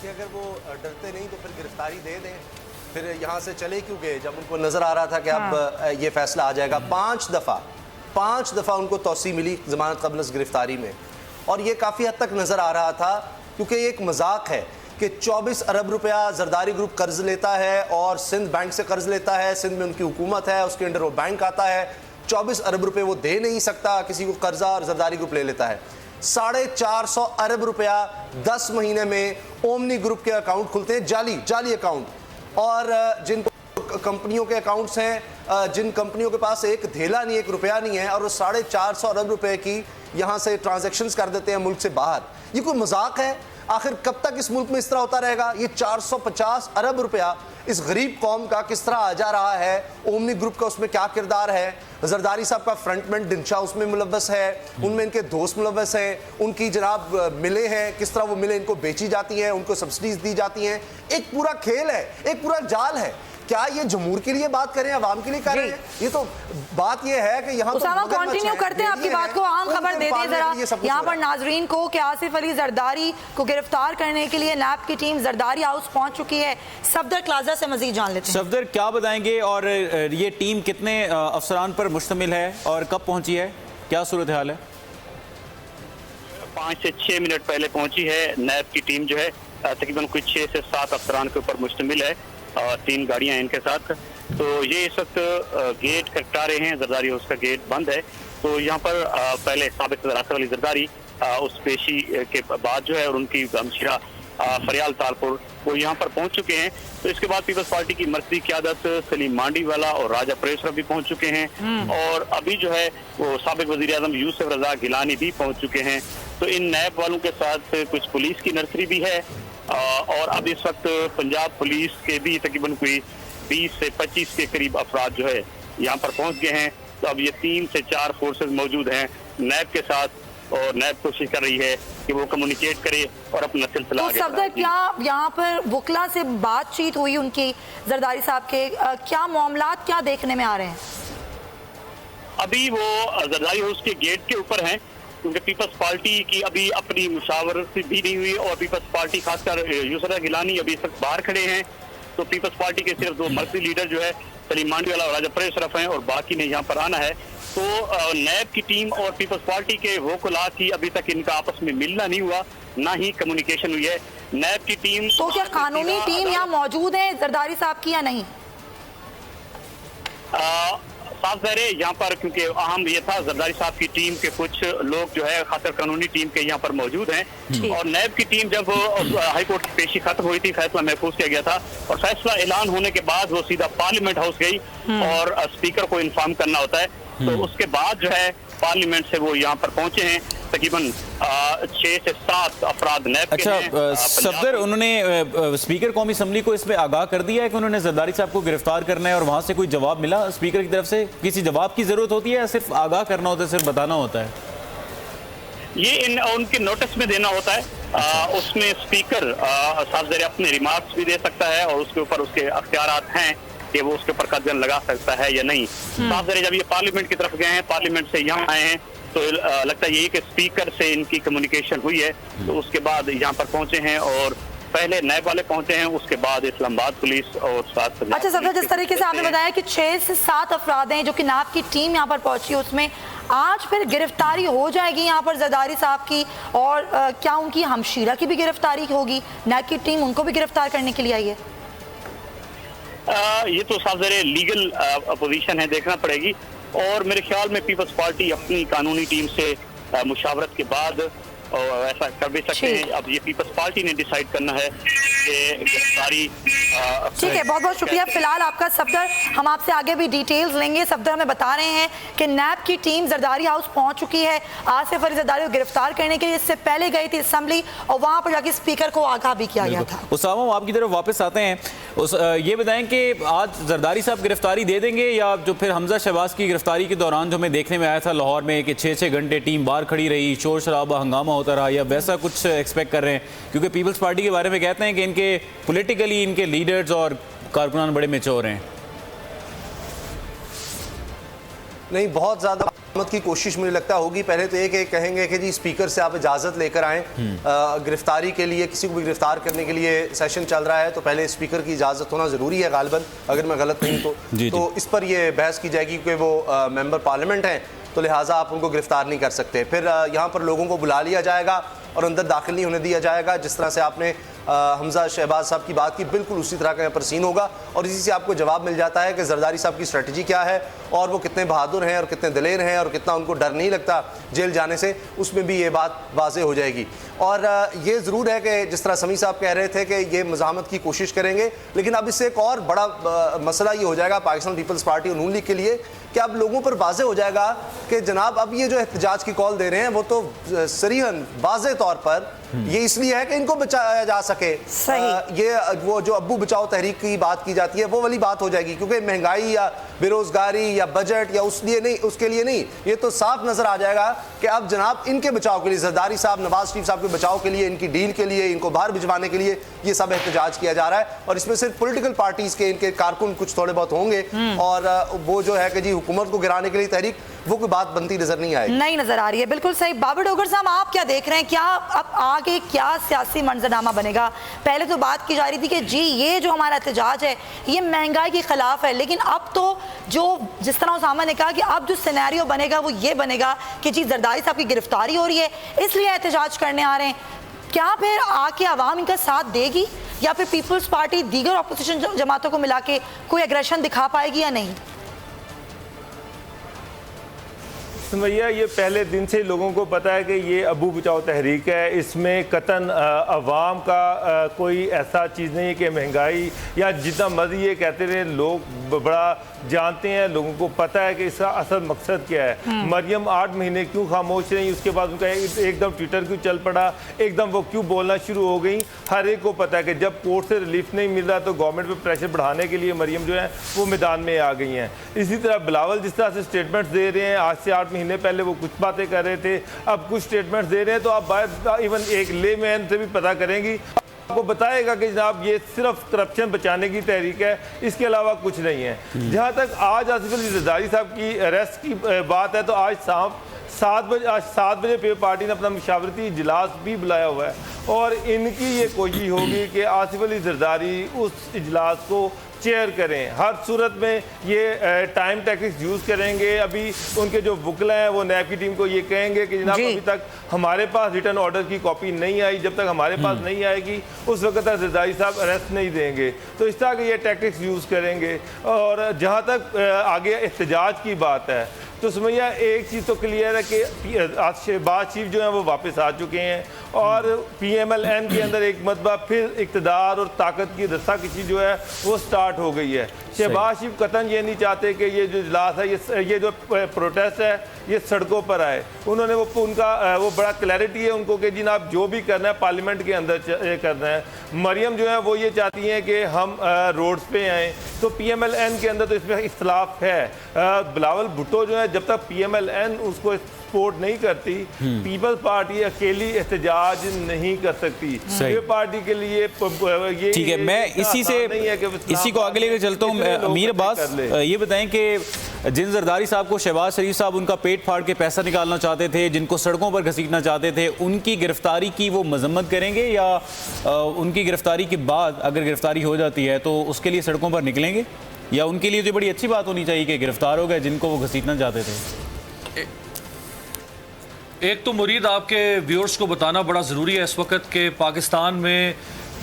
अगर वो डरते नहीं तो फिर गिरफ्तारी दे दें, फिर यहाँ से चले क्यों गए जब उनको नजर आ रहा था कि अब ये फैसला आ जाएगा। 5 दफ़ा उनको तौसी मिली जमानत क़ब्ल गिरफ्तारी में, और ये काफ़ी हद तक नज़र आ रहा था, क्योंकि एक मजाक है कि 24 अरब रुपया जरदारी ग्रुप कर्ज लेता है और सिंध बैंक से कर्ज लेता है। सिंध में उनकी हुकूमत है, उसके अंडर वो बैंक आता है। 24 अरब रुपये वो दे नहीं सकता किसी को कर्जा, और जरदारी ग्रुप ले लेता है। 450 अरब रुपया 10 महीने में ओमनी ग्रुप के अकाउंट खुलते हैं, जाली अकाउंट, और जिन कंपनियों के अकाउंट्स हैं, जिन कंपनियों के पास एक धेला नहीं, एक रुपया नहीं है, और वो 450 अरब रुपए की यहाँ से ट्रांजैक्शंस कर देते हैं मुल्क से बाहर। ये कोई मजाक है? आखिर कब तक इस मुल्क में इस तरह होता रहेगा? ये 450 अरब रुपया इस गरीब कौम का किस तरह आ जा रहा है? ओमनी ग्रुप का उसमें क्या किरदार है? जरदारी साहब का फ्रंटमैन डिंशा उसमें मुलव्वस है, उनमें इनके दोस्त मुलव्वस हैं, उनकी जनाब मिले हैं, किस तरह वो मिले इनको बेची जाती हैं, उनको सब्सिडीज दी जाती हैं। एक पूरा खेल है, एक पूरा जाल है। क्या ये जमहूर के लिए बात करें, आवाम के लिए कर रहे हैं? ये तो बात ये है कि यहाँ कंटिन्यू करते हैं आपकी बात को, आम खबर दे दें जरा यहाँ पर नाजरीन को कि आसिफ अली जरदारी को गिरफ्तार करने के लिए नैब की टीम जरदारी हाउस पहुंच चुकी है। सफदर क्लाजा से मजीद जान लेते हैं। सफदर, क्या बताएंगे, और ये टीम कितने अफसरान पर मुश्तमिल है और कब पहुंची है, क्या सूरत हाल है? 5 से 6 मिनट पहले पहुंची है। नैब की टीम जो है तकरीबन कुछ 6 से 7 अफसरान के ऊपर मुश्तमिल है, और 3 गाड़ियां इनके साथ। तो ये इस वक्त गेट खटखटा रहे हैं, जरदारी हाउस का गेट बंद है। तो यहाँ पर पहले साबिक सदर आसिफ अली जरदारी उस पेशी के बाद जो है, और उनकी हमशीरा फरियाल तालपुर वो यहाँ पर पहुंच चुके हैं। तो इसके बाद पीपल्स पार्टी की मर्कजी क़यादत सलीम मांडीवाला और राजा परेशरफ भी पहुंच चुके हैं, और अभी जो है वो साबिक वज़ीर आज़म यूसुफ रज़ा गिलानी भी पहुंच चुके हैं। तो इन नैब वालों के साथ कुछ पुलिस की नर्सरी भी है, और अब इस वक्त पंजाब पुलिस के भी तकरीबन कोई 20 से 25 के करीब अफराद जो है यहाँ पर पहुंच गए हैं। तो अब ये 3 से 4 फोर्सेस मौजूद हैं नैब के साथ, और नैब कोशिश कर रही है कि वो कम्युनिकेट करे और अपना सिलसिला आगे बढ़ाए। क्या यहाँ पर वकला से बातचीत हुई उनकी, जरदारी साहब के क्या मामलात क्या देखने में आ रहे हैं? अभी वो जरदारी हाउस के गेट के ऊपर हैं, क्योंकि पीपल्स पार्टी की अभी अपनी मुशावरत भी नहीं हुई, और पीपल्स पार्टी खासकर यूसुफ रज़ा गिलानी अभी तक बाहर खड़े हैं। तो पीपल्स पार्टी के सिर्फ 2 मर्कजी लीडर जो है सलीम मांडीवाला और राजा परेशरफ हैं, और बाकी ने यहाँ पर आना है। तो नैब की टीम और पीपल्स पार्टी के वोकला की अभी तक इनका आपस में मिलना नहीं हुआ, ना ही कम्युनिकेशन हुई है। नैब की टीम तो क्या कानूनी टीम यहाँ मौजूद है जरदारी साहब की या नहीं? साफ ज़ाहिर है यहाँ पर, क्योंकि अहम ये था जरदारी साहब की टीम के कुछ लोग जो है खासकर कानूनी टीम के यहाँ पर मौजूद हैं, और नैब की टीम जब हाई कोर्ट की पेशी खत्म हुई थी, फैसला महफूज किया गया था, और फैसला ऐलान होने के बाद वो सीधा पार्लियामेंट हाउस गई, और स्पीकर को इन्फॉर्म करना होता है। तो उसके बाद जो है पार्लियामेंट से वो यहाँ पर पहुंचे हैं। तकरीबन 6 से 7 अफराद नैब के हैं। सफदर, उन्होंने स्पीकर कौमी असम्बली को इसमें आगाह कर दिया है कि उन्होंने जरदारी साहब को गिरफ्तार करना है, और वहां से कोई जवाब मिला स्पीकर की तरफ से? किसी जवाब की जरूरत होती है या सिर्फ आगाह करना होता है, सिर्फ बताना होता है? ये उनके नोटिस में देना होता है। उसमें स्पीकर साहब ज़रिए अपने रिमार्क्स भी दे सकता है और उसके ऊपर उसके अख्तियारात हैं कि वो उसके ऊपर कर्जन लगा सकता है या नहीं। साहब ज़रिए जब ये पार्लियामेंट की तरफ गए हैं, पार्लियामेंट से यहाँ आए हैं, तो लगता है यही कि स्पीकर से इनकी कम्युनिकेशन हुई है, तो उसके बाद यहाँ पर पहुंचे हैं और पहले नैब वाले पहुंचे हैं, उसके बाद इस्लामाबाद पुलिस और साथ। अच्छा सफदर, जिस तरीके से आपने बताया कि 6 से 7 अफराद हैं जो कि नैब की टीम यहाँ पर पहुंची, उसमें आज फिर गिरफ्तारी हो जाएगी यहाँ पर जरदारी साहब की, और क्या उनकी हमशीरा की भी गिरफ्तारी होगी? नैब की टीम उनको भी गिरफ्तार करने के लिए आई है? ये तो साहब ज़रिए लीगल अपोजिशन है, देखना पड़ेगी। और मेरे ख्याल में पीपल्स पार्टी अपनी कानूनी टीम से मुशावरत के बाद और ऐसा कर भी सकते हैं। अब ये पीपल्स पार्टी ने डिसाइड करना है कि गिरफ्तारी। ठीक है, बहुत बहुत शुक्रिया फिलहाल आपका सफदर। हम आपसे आगे भी डिटेल्स लेंगे। सफदर हमें बता रहे हैं कि नैब की टीम जरदारी हाउस पहुंच चुकी है आसिफ अली जरदारी को गिरफ्तार करने के लिए। इससे पहले गई थी असेंबली और वहां पर जाके स्पीकर को आगाह भी किया गया था। उसामा, आपकी तरफ वापस आते हैं। ये बताएं कि आज जरदारी साहब गिरफ्तारी दे देंगे या जो फिर हमजा शहबाज की गिरफ्तारी के दौरान जो हमें देखने में आया था लाहौर में कि 6-6 घंटे टीम बाहर खड़ी रही, शोर शराबा हंगामा होता रहा, या वैसा कुछ एक्सपेक्ट कर रहे हैं? क्योंकि पीपल्स पार्टी के बारे में कहते हैं कि इनके पॉलिटिकली इनके लीडर्स और कारकुनान बड़े मैच्योर हैं। नहीं, बहुत ज़्यादा की कोशिश मुझे लगता होगी। पहले तो ये कहेंगे कि जी स्पीकर से आप इजाज़त लेकर आएँ, गिरफ्तारी के लिए, किसी को भी गिरफ्तार करने के लिए सेशन चल रहा है तो पहले स्पीकर की इजाज़त होना ज़रूरी है गालिबन, अगर मैं गलत नहीं तो इस पर ये बहस की जाएगी क्योंकि वो मेंबर पार्लियामेंट हैं, तो लिहाजा आप उनको गिरफ्तार नहीं कर सकते। फिर यहाँ पर लोगों को बुला लिया जाएगा और अंदर दाखिल नहीं होने दिया जाएगा। जिस तरह से आपने हमजा शहबाज साहब की बात की, बिल्कुल उसी तरह का यहाँ पर सीन होगा और इसी से आपको जवाब मिल जाता है कि जरदारी साहब की स्ट्रेटजी क्या है और वो कितने बहादुर हैं और कितने दिलेर हैं और कितना उनको डर नहीं लगता जेल जाने से, उसमें भी ये बात वाज़ेह हो जाएगी। और ये ज़रूर है कि जिस तरह समी साहब कह रहे थे कि ये मज़ामत की कोशिश करेंगे, लेकिन अब इससे एक और बड़ा मसला ये हो जाएगा पाकिस्तान पीपल्स पार्टी और नून लीग के लिए कि अब लोगों पर वाज़ेह हो जाएगा कि जनाब अब ये जो एहतजाज की कॉल दे रहे हैं वो तो सरीहन वाज़ेह तौर पर ये इसलिए है कि इनको बचाया जा सके। ये वो जो अब्बू बचाओ तहरीक की बात की जाती है वो वाली बात हो जाएगी, क्योंकि महंगाई या बेरोजगारी या बजट या उसके लिए नहीं, ये तो साफ नजर आ जाएगा कि अब जनाब इनके बचाव के लिए, जरदारी साहब, नवाज शरीफ साहब के बचाव के लिए, इनकी डील के लिए, इनको बाहर भिजवाने के लिए ये सब एहतजाज किया जा रहा है। और इसमें सिर्फ पॉलिटिकल पार्टीज के इनके कारकुन कुछ थोड़े बहुत होंगे और वो जो है कि जी हुकूमत को गिराने के लिए तहरीक, वो कोई बात बनती नजर नहीं आएगी, नहीं नजर आ रही है। बिल्कुल सही। बाबर डोगर साहब, आप क्या देख रहे हैं? क्या अब आगे क्या सियासी मंजरनामा बनेगा? पहले तो बात की जा रही थी कि जी ये जो हमारा एहतजाज है ये महंगाई के खिलाफ है, लेकिन अब तो जो जिस तरह उसामा ने कहा कि अब जो सिनेरियो बनेगा वो ये बनेगा कि जी जरदारी साहब की गिरफ्तारी हो रही है इसलिए एहतजाज करने आ रहे हैं। क्या फिर आके आवाम इनका साथ देगी या फिर पीपल्स पार्टी दीगर अपोजिशन जमातों को मिला के कोई एग्रेशन दिखा पाएगी या नहीं? भैया, ये पहले दिन से लोगों को पता है कि ये अबू बचाओ तहरीक है, इसमें कतन अवाम का कोई ऐसा चीज़ नहीं है कि महंगाई या जितना मर्जी ये कहते रहे, लोग बड़ा जानते हैं, लोगों को पता है कि इसका असल मकसद क्या है। मरियम 8 महीने क्यों खामोश रही, उसके बाद उनका एकदम ट्विटर क्यों चल पड़ा, एकदम वो क्यों बोलना शुरू हो गई, हर एक को पता है कि जब कोर्ट से रिलीफ नहीं मिल रहा तो गवर्नमेंट पर प्रेशर बढ़ाने के लिए मरियम जो है वो मैदान में आ गई हैं। इसी तरह बिलावल जिस तरह से स्टेटमेंट्स दे रहे हैं, आज से 8 महीने पहले वो कुछ बातें कर रहे थे, अब कुछ स्टेटमेंट्स दे रहे हैं, तो आप इवन एक लेमैन से भी पता करेंगी, आपको बताएगा कि जनाब ये सिर्फ करप्शन बचाने की तहरीक है, इसके अलावा कुछ नहीं है। जहाँ तक आज आसिफ अली जरदारी साहब की अरेस्ट की बात है, तो आज शाम 7 बजे पे पार्टी ने अपना मशावरती इजलास भी बुलाया हुआ है और इनकी ये कोशिश होगी कि आसिफ अली जरदारी उस इजलास को चेयर करें। हर सूरत में ये टाइम टैक्टिक्स यूज़ करेंगे। अभी उनके जो वकला हैं वो नैब की टीम को ये कहेंगे कि जनाब अभी तक हमारे पास रिटर्न ऑर्डर की कॉपी नहीं आई, जब तक हमारे पास नहीं आएगी उस वक्त तक जरदारी साहब अरेस्ट नहीं देंगे। तो इस तरह के ये टैक्टिक्स यूज़ करेंगे। और जहाँ तक आगे एहतजाज की बात है, तो सुमैया एक चीज़ तो क्लियर है कि आज शहबाज शरीफ जो हैं वो वापस आ चुके हैं और PMLN के अंदर एक मरतबा फिर इक़्तिदार और ताकत की रस्साकशी जो है वो स्टार्ट हो गई है। शहबाज शरीफ कतन ये नहीं चाहते कि ये जो इजलास है, ये जो प्रोटेस्ट है, ये सड़कों पर आए। उन्होंने उनका वो बड़ा क्लैरिटी है उनको कि जनाब जो भी करना है पार्लियामेंट के अंदर करना है। मरियम जो है वो ये चाहती हैं कि हम रोड्स पे आएँ, तो PMLN के अंदर तो इसमें इख्तलाफ है। बिलावल भुट्टो जो है, जब तक PMLN उसको सपोर्ट नहीं करती, पीपल्स पार्टी अकेली एहतजाज नहीं कर सकती। ये पार्टी के लिए ये ठीक है, मैं इसी को आगे लेकर चलता हूँ। अमीर अब्बास, ये बताएं कि जिन जरदारी साहब को शहबाज शरीफ साहब उनका पेट फाड़ के पैसा निकालना चाहते थे, जिनको सड़कों पर घसीटना चाहते थे, उनकी गिरफ्तारी की वो मजम्मत करेंगे या उनकी गिरफ्तारी के बाद अगर गिरफ्तारी हो जाती है तो उसके लिए सड़कों पर निकलेंगे, या उनके लिए तो बड़ी अच्छी बात होनी चाहिए कि गिरफ्तार हो गए जिनको वो घसीटना चाहते थे? एक तो मुरीद, आपके व्यूअर्स को बताना बड़ा ज़रूरी है इस वक्त कि पाकिस्तान में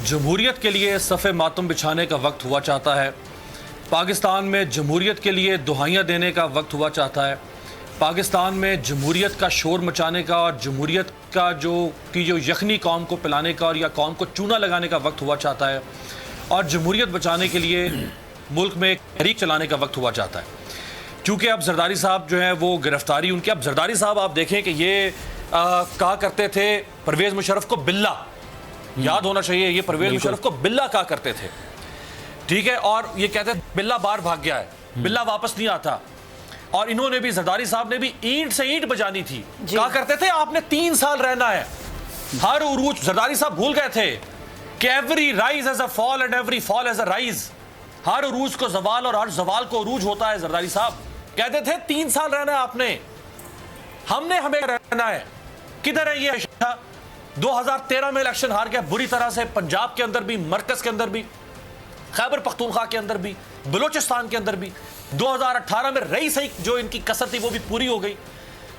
जमहूरियत के लिए सफ़े मातम बिछाने का वक्त हुआ चाहता है। पाकिस्तान में जमहूरियत के लिए दुहाइयाँ देने का वक्त हुआ चाहता है। पाकिस्तान में जमहूरियत का शोर मचाने का और जमहूरियत का जो यखनी कौम को पिलाने का और या कौम को चूना लगाने का वक्त हुआ चाहता है। और जमहूरियत बचाने के लिए मुल्क में एक तहरीक चलाने का वक्त हुआ चाहता है। क्योंकि अब जरदारी साहब जो है वो गिरफ्तारी उनकी, अब जरदारी साहब आप देखें कि ये कहा करते थे परवेज़ मुशर्रफ को बिल्ला, याद होना चाहिए, ये परवेज़ मुशर्रफ को बिल्ला कहा करते थे, ठीक है। और ये कहते थे बिल्ला बाहर भाग गया है, बिल्ला वापस नहीं आता। और इन्होंने भी, जरदारी साहब ने भी ईंट से ईंट बजानी थी। कहा करते थे आपने 3 साल रहना है। हर उरूज, जरदारी साहब भूल गए थे कि every rise is a fall and every fall is a rise. हर उरूज को जवाल और हर जवाल को उरूज होता है। जरदारी साहब कहते थे 3 साल रहना है आपने, हमें रहना है। किधर है ये? 2013 में इलेक्शन हार गया बुरी तरह से, पंजाब के अंदर भी, मरकज के अंदर भी, खैबर पख्तूनख्वा के अंदर भी, बलूचिस्तान के अंदर भी। 2018 में रही सही जो इनकी कसर थी वो भी पूरी हो गई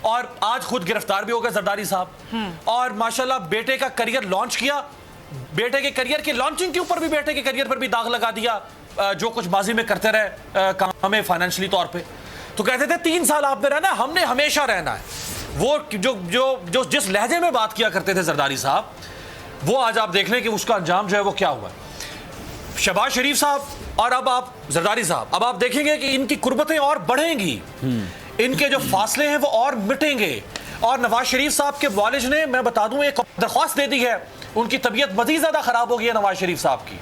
और आज खुद गिरफ्तार भी हो गए जरदारी साहब। और माशाल्लाह बेटे का करियर लॉन्च किया, बेटे के करियर की लॉन्चिंग के ऊपर भी, बेटे के करियर पर भी दाग लगा दिया जो कुछ माजी में करते रहे काम में फाइनेंशियली तौर पे। तो कहते थे 3 साल आप में रहना, हमने हमेशा रहना है। वो जो जिस लहजे में बात किया करते थे जरदारी साहब, वो आज आप देख लें कि उसका अंजाम जो है वो क्या हुआ। शहबाज शरीफ साहब और अब आप जरदारी साहब, अब आप देखेंगे कि इनकी कुर्बतें और बढ़ेंगी, इनके जो फासले हैं वो और मिटेंगे। और नवाज शरीफ साहब के वालिद ने, मैं बता दूं, एक दरख्वास्त दे दी है, उनकी तबीयत मजीद ज्यादा खराब हो गई है नवाज शरीफ साहब की,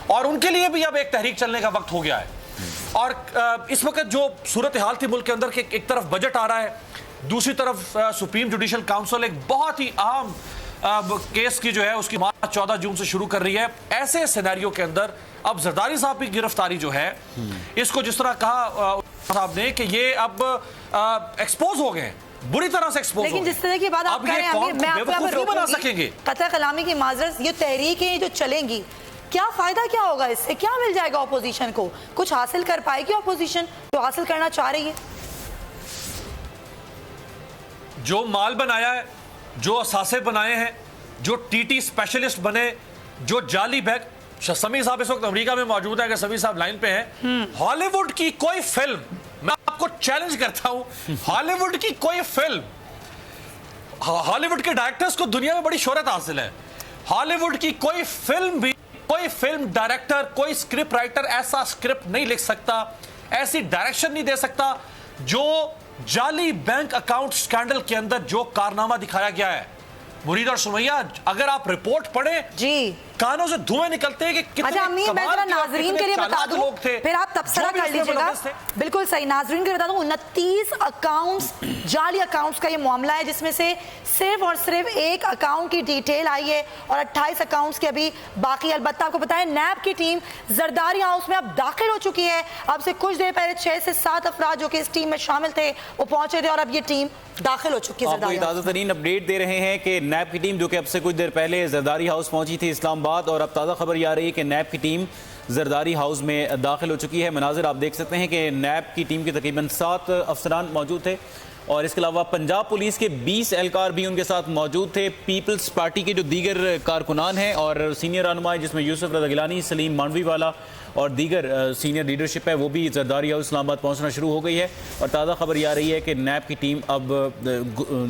और उनके लिए भी अब एक तहरीक चलने का वक्त हो गया है। और इस वक्त जो सूरत हाल थी मुल्क के अंदर के, एक तरफ बजट आ रहा है, दूसरी तरफ सुप्रीम जुडिशल काउंसिल एक बहुत ही अहम केस की जो है उसकी मार्च 14 जून से शुरू कर रही है। ऐसे सिनेरियो के अंदर अब जरदारी साहब की गिरफ्तारी जो है, इसको जिस तरह कहा साहब ने कि ये अब एक्सपोज हो गए, बुरी तरह से एक्सपोज। लेकिन जिस तरह की बात आप कह रहे हैं, मैं आपको बना सकेंगे कतई कलामी की माजरत, ये तहरीकें जो चलेंगी, क्या फायदा क्या होगा इससे? क्या मिल जाएगा ऑपोजिशन को? कुछ हासिल कर पाएगी ऑपोजिशन जो हासिल करना चाह रही है? जो माल बनाया है, जो असासे बनाए हैं, जो टीटी स्पेशलिस्ट बने, जो जाली बैग, समीर साहब इस वक्त अमेरिका में मौजूद है, अगर समीर साहब लाइन पे हैं, हॉलीवुड की कोई फिल्म, मैं आपको चैलेंज करता हूं, हॉलीवुड की कोई फिल्म, हॉलीवुड के डायरेक्टर्स को दुनिया में बड़ी शोहरत हासिल है, हॉलीवुड की कोई फिल्म भी, कोई फिल्म डायरेक्टर, कोई स्क्रिप्ट राइटर ऐसा स्क्रिप्ट नहीं लिख सकता, ऐसी डायरेक्शन नहीं दे सकता जो जाली बैंक अकाउंट स्कैंडल के अंदर जो कारनामा दिखाया गया है। मुरीद और सुमैया, अगर आप रिपोर्ट पढ़े जी, कानों से धुएं निकलते हैं कि कितने कमाल नाजरीन के लिए बता दूं, लोग थे, फिर आप तबसरा कर लीजिएगा। बिल्कुल सही, नाजरीन के लिए बता दूं, 29 अकाउंट्स, जाली अकाउंट्स का ये मामला है, जिसमें से सिर्फ और सिर्फ एक अकाउंट की डिटेल आई है और 28 अकाउंट्स के अभी बाकी। अलबत्ता आपको बताएं, नैब की टीम जरदारी हाउस में अब दाखिल हो चुकी है। अब से कुछ देर पहले 6 से 7 अफराद जो कि इस टीम में शामिल थे वो पहुंचे थे और अब ये टीम दाखिल हो चुकी है। आपको ताज़ा तरीन अपडेट दे रहे हैं कि नैब की टीम जो कि अब से कुछ देर पहले जरदारी हाउस पहुंची थी इस्लामाबाद, और अब ताज़ा खबर ये आ रही है कि नैब की टीम जरदारी हाउस में दाखिल हो चुकी है। मनाजिर आप देख सकते हैं कि नैब की टीम के तकरीबन 7 अफसरान मौजूद थे और इसके अलावा पंजाब पुलिस के 20 एहलकार भी उनके साथ मौजूद थे। पीपल्स पार्टी के जो दीगर कारकुनान हैं और सीनियर रहनुमा जिसमें यूसुफ रज़ा गिलानी, सलीम मांडवी वाला और दीगर सीनियर लीडरशिप है, वो भी जरदारी हाउस इस्लामाबाद पहुंचना शुरू हो गई है। और ताज़ा खबर ये आ रही है कि नैब की टीम अब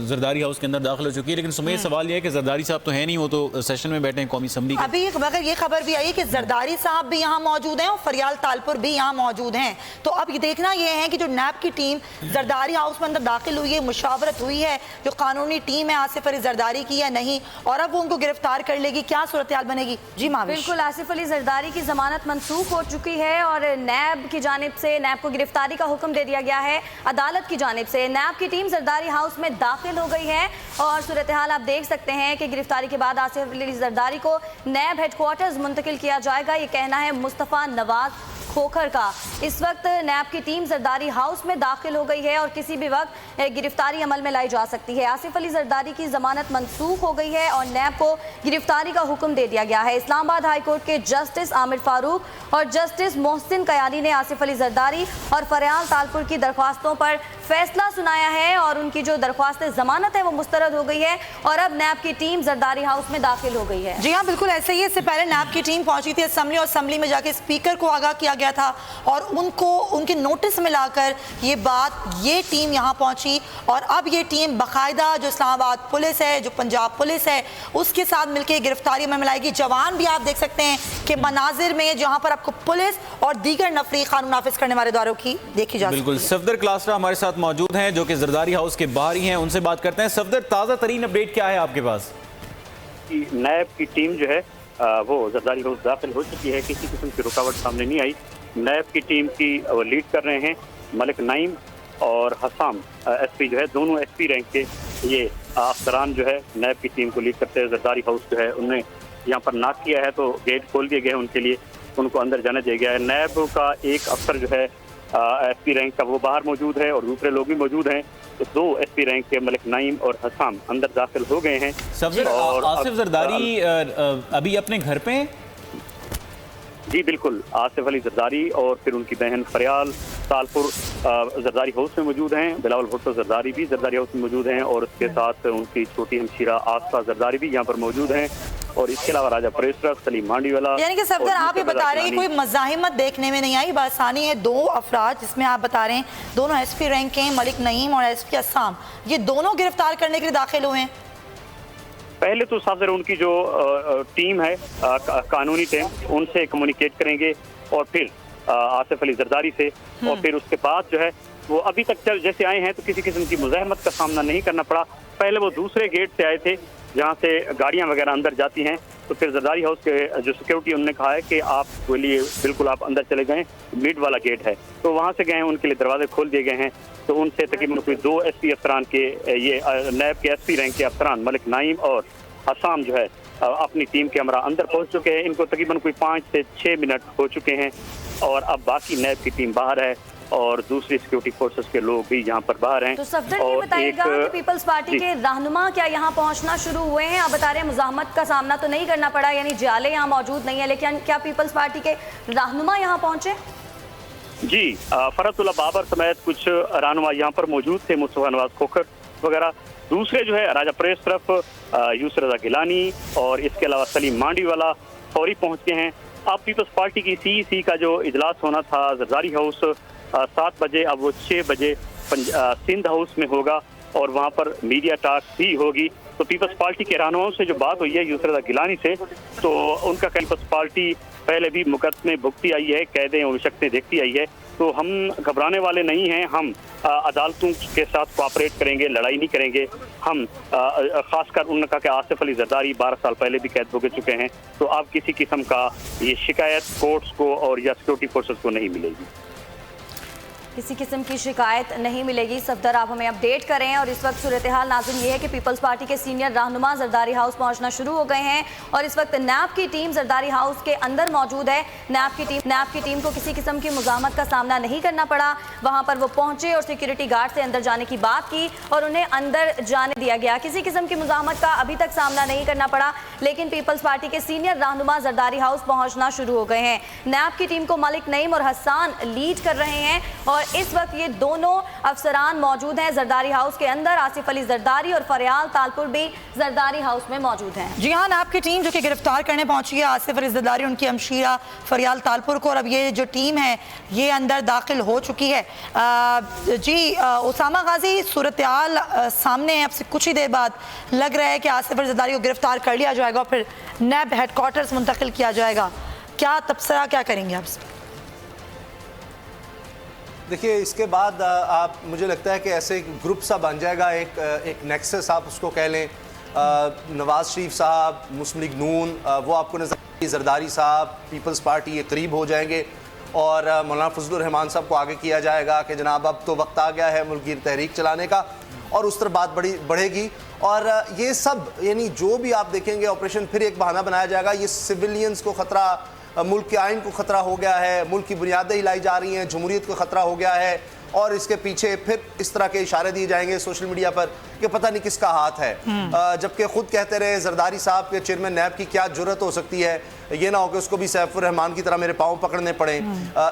जरदारी हाउस के अंदर दाखिल हो चुकी है। लेकिन सुमेर सवाल यह है कि जरदारी साहब तो है नहीं, वो तो सेशन में बैठे हैं कौमी असम्बली के। अभी मगर ये खबर भी आई कि जरदारी साहब भी यहाँ मौजूद हैं और फरियाल तालपुर भी यहाँ मौजूद हैं। तो अब ये देखना ये है कि जो नैब की टीम जरदारी हाउस में अंदर दाखिल हुई है, मुशावरत हुई है, जो कानूनी टीम है आसिफ अली जरदारी की या नहीं, और अब वो उनको गिरफ्तार कर लेगी, क्या सूरत हाल बनेगी? जी माविश। बिल्कुल, आसिफ अली जरदारी की जमानत मंसूख हो चुकी है और नैब की जानिब से नैब को गिरफ्तारी का हुक्म दे दिया गया है। अदालत की जानिब से नैब की टीम जरदारी हाउस में दाखिल हो गई है और सूरत हाल आप देख सकते हैं कि गिरफ्तारी के बाद आसिफ अली जरदारी को नैब हेडक्वार्टर्स मुंतकिल किया जाएगा। ये कहना है मुस्तफ़ा नवाज खोखर का। इस वक्त नैब की टीम जरदारी हाउस में दाखिल हो गई है और किसी भी वक्त गिरफ्तारी अमल में लाई जा सकती है। आसिफ अली जरदारी की जमानत मनसूख हो गई है और नैब को गिरफ्तारी का हुक्म दे दिया गया है। इस्लामाबाद हाई कोर्ट के जस्टिस आमिर फारूक और जस्टिस मोहसिन कयानी ने आसिफ अली जरदारी और फरियाल तालपुर की दरख्वास्तों पर फैसला सुनाया है और उनकी जो दरख्वास्त जमानत है वो मुस्तरद हो गई है और अब नैब की टीम जरदारी हाउस में दाखिल हो गई है। जी हाँ, बिल्कुल ऐसे ही। इससे पहले नैब की टीम पहुंची थी असेंबली और असेंबली में जाके स्पीकर को आगाह किया गया था और उनको उनके नोटिस में लाकर ये टीम यहाँ पहुंची और अब ये टीम बाकायदा जो इस्लामाबाद पुलिस है, जो पंजाब पुलिस है, उसके साथ मिलकर गिरफ्तारी में मिलाएगी। जवान भी आप देख सकते हैं कि मनाजिर में जहाँ पर आपको पुलिस और दीगर नफरी कानून नाफिज करने वाले इदारों की देखी जा सकती है। बिल्कुल, सफदर क्लास्ट्रा हमारे साथ मौजूद हैं जो कि जरदारी हाउस के बाहर ही हैं, उनसे बात करते हैं। सफदर, ताज़ा तरीन अपडेट क्या है आपके पास? नैब की टीम जो है वो जरदारी हाउस दाखिल हो चुकी है, किसी किस्म की रुकावट सामने नहीं आई। नैब की टीम की वो लीड कर रहे हैं मलिक नईम और हसाम एसपी जो है, दोनों एसपी रैंक के ये अफसरान जो है नैब की टीम को लीड करते हैं। जरदारी हाउस जो है उन्होंने यहाँ पर नाक किया है तो गेट खोल दिए गए उनके लिए, उनको अंदर जाने दिया गया है। नैब का एक अफसर जो है एसपी रैंक का वो बाहर मौजूद है और दूसरे लोग भी मौजूद हैं। तो दो एसपी रैंक के मलिक नईम और हसाम अंदर दाखिल हो गए हैं। और आसिफ जरदारी अभी अपने घर पे हैं? जी बिल्कुल, आसिफ अली जरदारी और फिर उनकी बहन फरियाल तालपुर जरदारी हाउस में मौजूद हैं। बिलावल भुट्टो जरदारी भी जरदारी हाउस में मौजूद हैं और उसके साथ उनकी छोटी हमशीरा आस्था जरदारी भी यहाँ पर मौजूद हैं और इसके अलावा राजा परेश सलीम मांडीवाला। यानी कि सफदर आप ये बता रहे हैं कि कोई मज़ाहिमत देखने में नहीं आई, बासानी है। दो अफराद जिसमें आप बता रहे हैं दोनों एसपी रैंक के, मलिक नईम और एसपी अस्साम, ये दोनों गिरफ्तार करने के लिए दाखिल हुए हैं। पहले तो साफ उनकी जो टीम है कानूनी टीम, उनसे कम्युनिकेट करेंगे और फिर आसिफ अली जरदारी से, और फिर उसके बाद जो है वो अभी तक जैसे आए हैं तो किसी किस्म की मुज़ाहमत का सामना नहीं करना पड़ा। पहले वो दूसरे गेट से आए थे जहाँ से गाड़ियाँ वगैरह अंदर जाती हैं, तो फिर जरदारी हाउस के जो सिक्योरिटी उन्होंने कहा है कि आप बोलिए बिल्कुल आप अंदर चले गए, मिड वाला गेट है, तो वहाँ से गए हैं, उनके लिए दरवाजे खोल दिए गए हैं। तो उनसे तकरीबन कोई दो एसपी अफसरान के ये नैब के एसपी रैंक के अफसरान मलिक नईम और हसाम जो है अपनी टीम के हमरा अंदर पहुंच चुके हैं। इनको तकरीबन कोई 5 से 6 मिनट हो चुके हैं और अब बाकी नैब की टीम बाहर है और दूसरी सिक्योरिटी फोर्सेस के लोग भी यहाँ पर बाहर हैं। तो सफदर ये बताइएगा कि पीपल्स पार्टी के रहनुमा क्या यहाँ पहुँचना शुरू हुए हैं? आप बता रहे हैं मुज़ाहमत का सामना तो नहीं करना पड़ा, यानी जाले यहाँ मौजूद नहीं है, लेकिन क्या पीपल्स पार्टी के रहनुमा यहाँ पहुँचे? जी, फरतुल्लाह बाबर समेत कुछ रहनुमा यहाँ पर मौजूद थे, मुस्तफ़ा नवाज खोखर वगैरह। दूसरे जो है राजा प्रेस तरफ यूसुफ रजा गिलानी और इसके अलावा सलीम मांडीवाला फौरी पहुँच गए हैं। अब पीपल्स पार्टी की CEC का जो इजलास होना था जरदारी हाउस 7 बजे, अब वो 6 बजे सिंध हाउस में होगा और वहाँ पर मीडिया टॉक भी होगी। तो पीपल्स पार्टी के रहनुमाओं से जो बात हुई है यूसुफ रजा गिलानी से, तो उनका पीपल्स पार्टी पहले भी मुकदमे भुगती आई है, कैदें और शक्तें देखती आई है, तो हम घबराने वाले नहीं हैं। हम अदालतों के साथ कोऑपरेट करेंगे, लड़ाई नहीं करेंगे। हम खासकर उन्होंने कहा कि आसिफ अली जरदारी 12 साल पहले भी कैद हो चुके हैं, तो अब किसी किस्म का ये शिकायत कोर्ट्स को और या सिक्योरिटी फोर्सेस को नहीं मिलेगी। किसी किस्म की शिकायत नहीं मिलेगी। सफदर आप हमें अपडेट करें। और इस वक्त सूरत हाल नाज़रीन ये है कि पीपल्स पार्टी के सीनियर रहनुमा जरदारी हाउस पहुंचना शुरू हो गए हैं और इस वक्त नैब की टीम जरदारी हाउस के अंदर मौजूद है। नैब की टीम को किसी किस्म की मुज़ाहमत का सामना नहीं करना पड़ा। वहां पर वो पहुंचे और सिक्योरिटी गार्ड से अंदर जाने की बात की और उन्हें अंदर जाने दिया गया। किसी किस्म की मुज़ाहमत का अभी तक सामना नहीं करना पड़ा, लेकिन पीपल्स पार्टी के सीनियर रहनुमा जरदारी हाउस पहुंचना शुरू हो गए हैं। नैब की टीम को मलिक नईम और हसान लीड कर रहे हैं और इस वक्त ये दोनों अफसरान मौजूद हैं जरदारी हाउस के अंदर। आसिफ अली जरदारी और फरियाल तालपुर भी जरदारी हाउस में मौजूद हैं। जी हाँ, नैब की टीम जो कि गिरफ्तार करने पहुंची है आसिफ अली जरदारी, उनकी हमशीरा फरियाल तालपुर को, और अब ये जो टीम है ये अंदर दाखिल हो चुकी है। जी उसामा गाजी, सूरत हाल सामने है। अब से कुछ ही देर बाद लग रहा है कि आसिफ अली जरदारी को गिरफ्तार कर लिया जाएगा और फिर नैब हेडक्वार्टर्स मुंतकिल किया जाएगा। क्या तबसरा, क्या करेंगे आप? देखिए, इसके बाद आप, मुझे लगता है कि ऐसे ग्रुप सा बन जाएगा, एक नेक्सस आप उसको कह लें। नवाज शरीफ साहब, मुस्लिम लीग नून, वो आपको नजर जरदारी साहब पीपल्स पार्टी के करीब हो जाएंगे और मौलाना फजलुर रहमान साहब को आगे किया जाएगा कि जनाब अब तो वक्त आ गया है मुल्क की तहरीक चलाने का, और उस तरह बात बढ़ेगी। और ये सब यानी जो भी आप देखेंगे ऑपरेशन, फिर एक बहाना बनाया जाएगा, ये सिविलियंस को ख़तरा, मुल्क के आइन को ख़तरा हो गया है, मुल्क की बुनियादें हिलाई जा रही हैं, जमहूरियत को ख़तरा हो गया है, और इसके पीछे फिर इस तरह के इशारे दिए जाएंगे सोशल मीडिया पर कि पता नहीं किसका हाथ है। जबकि खुद कहते रहे जरदारी साहब के चेयरमैन नैब की क्या जुर्रत हो सकती है, ये ना हो कि उसको भी सैफुर रहमान की तरह मेरे पाँव पकड़ने पड़े।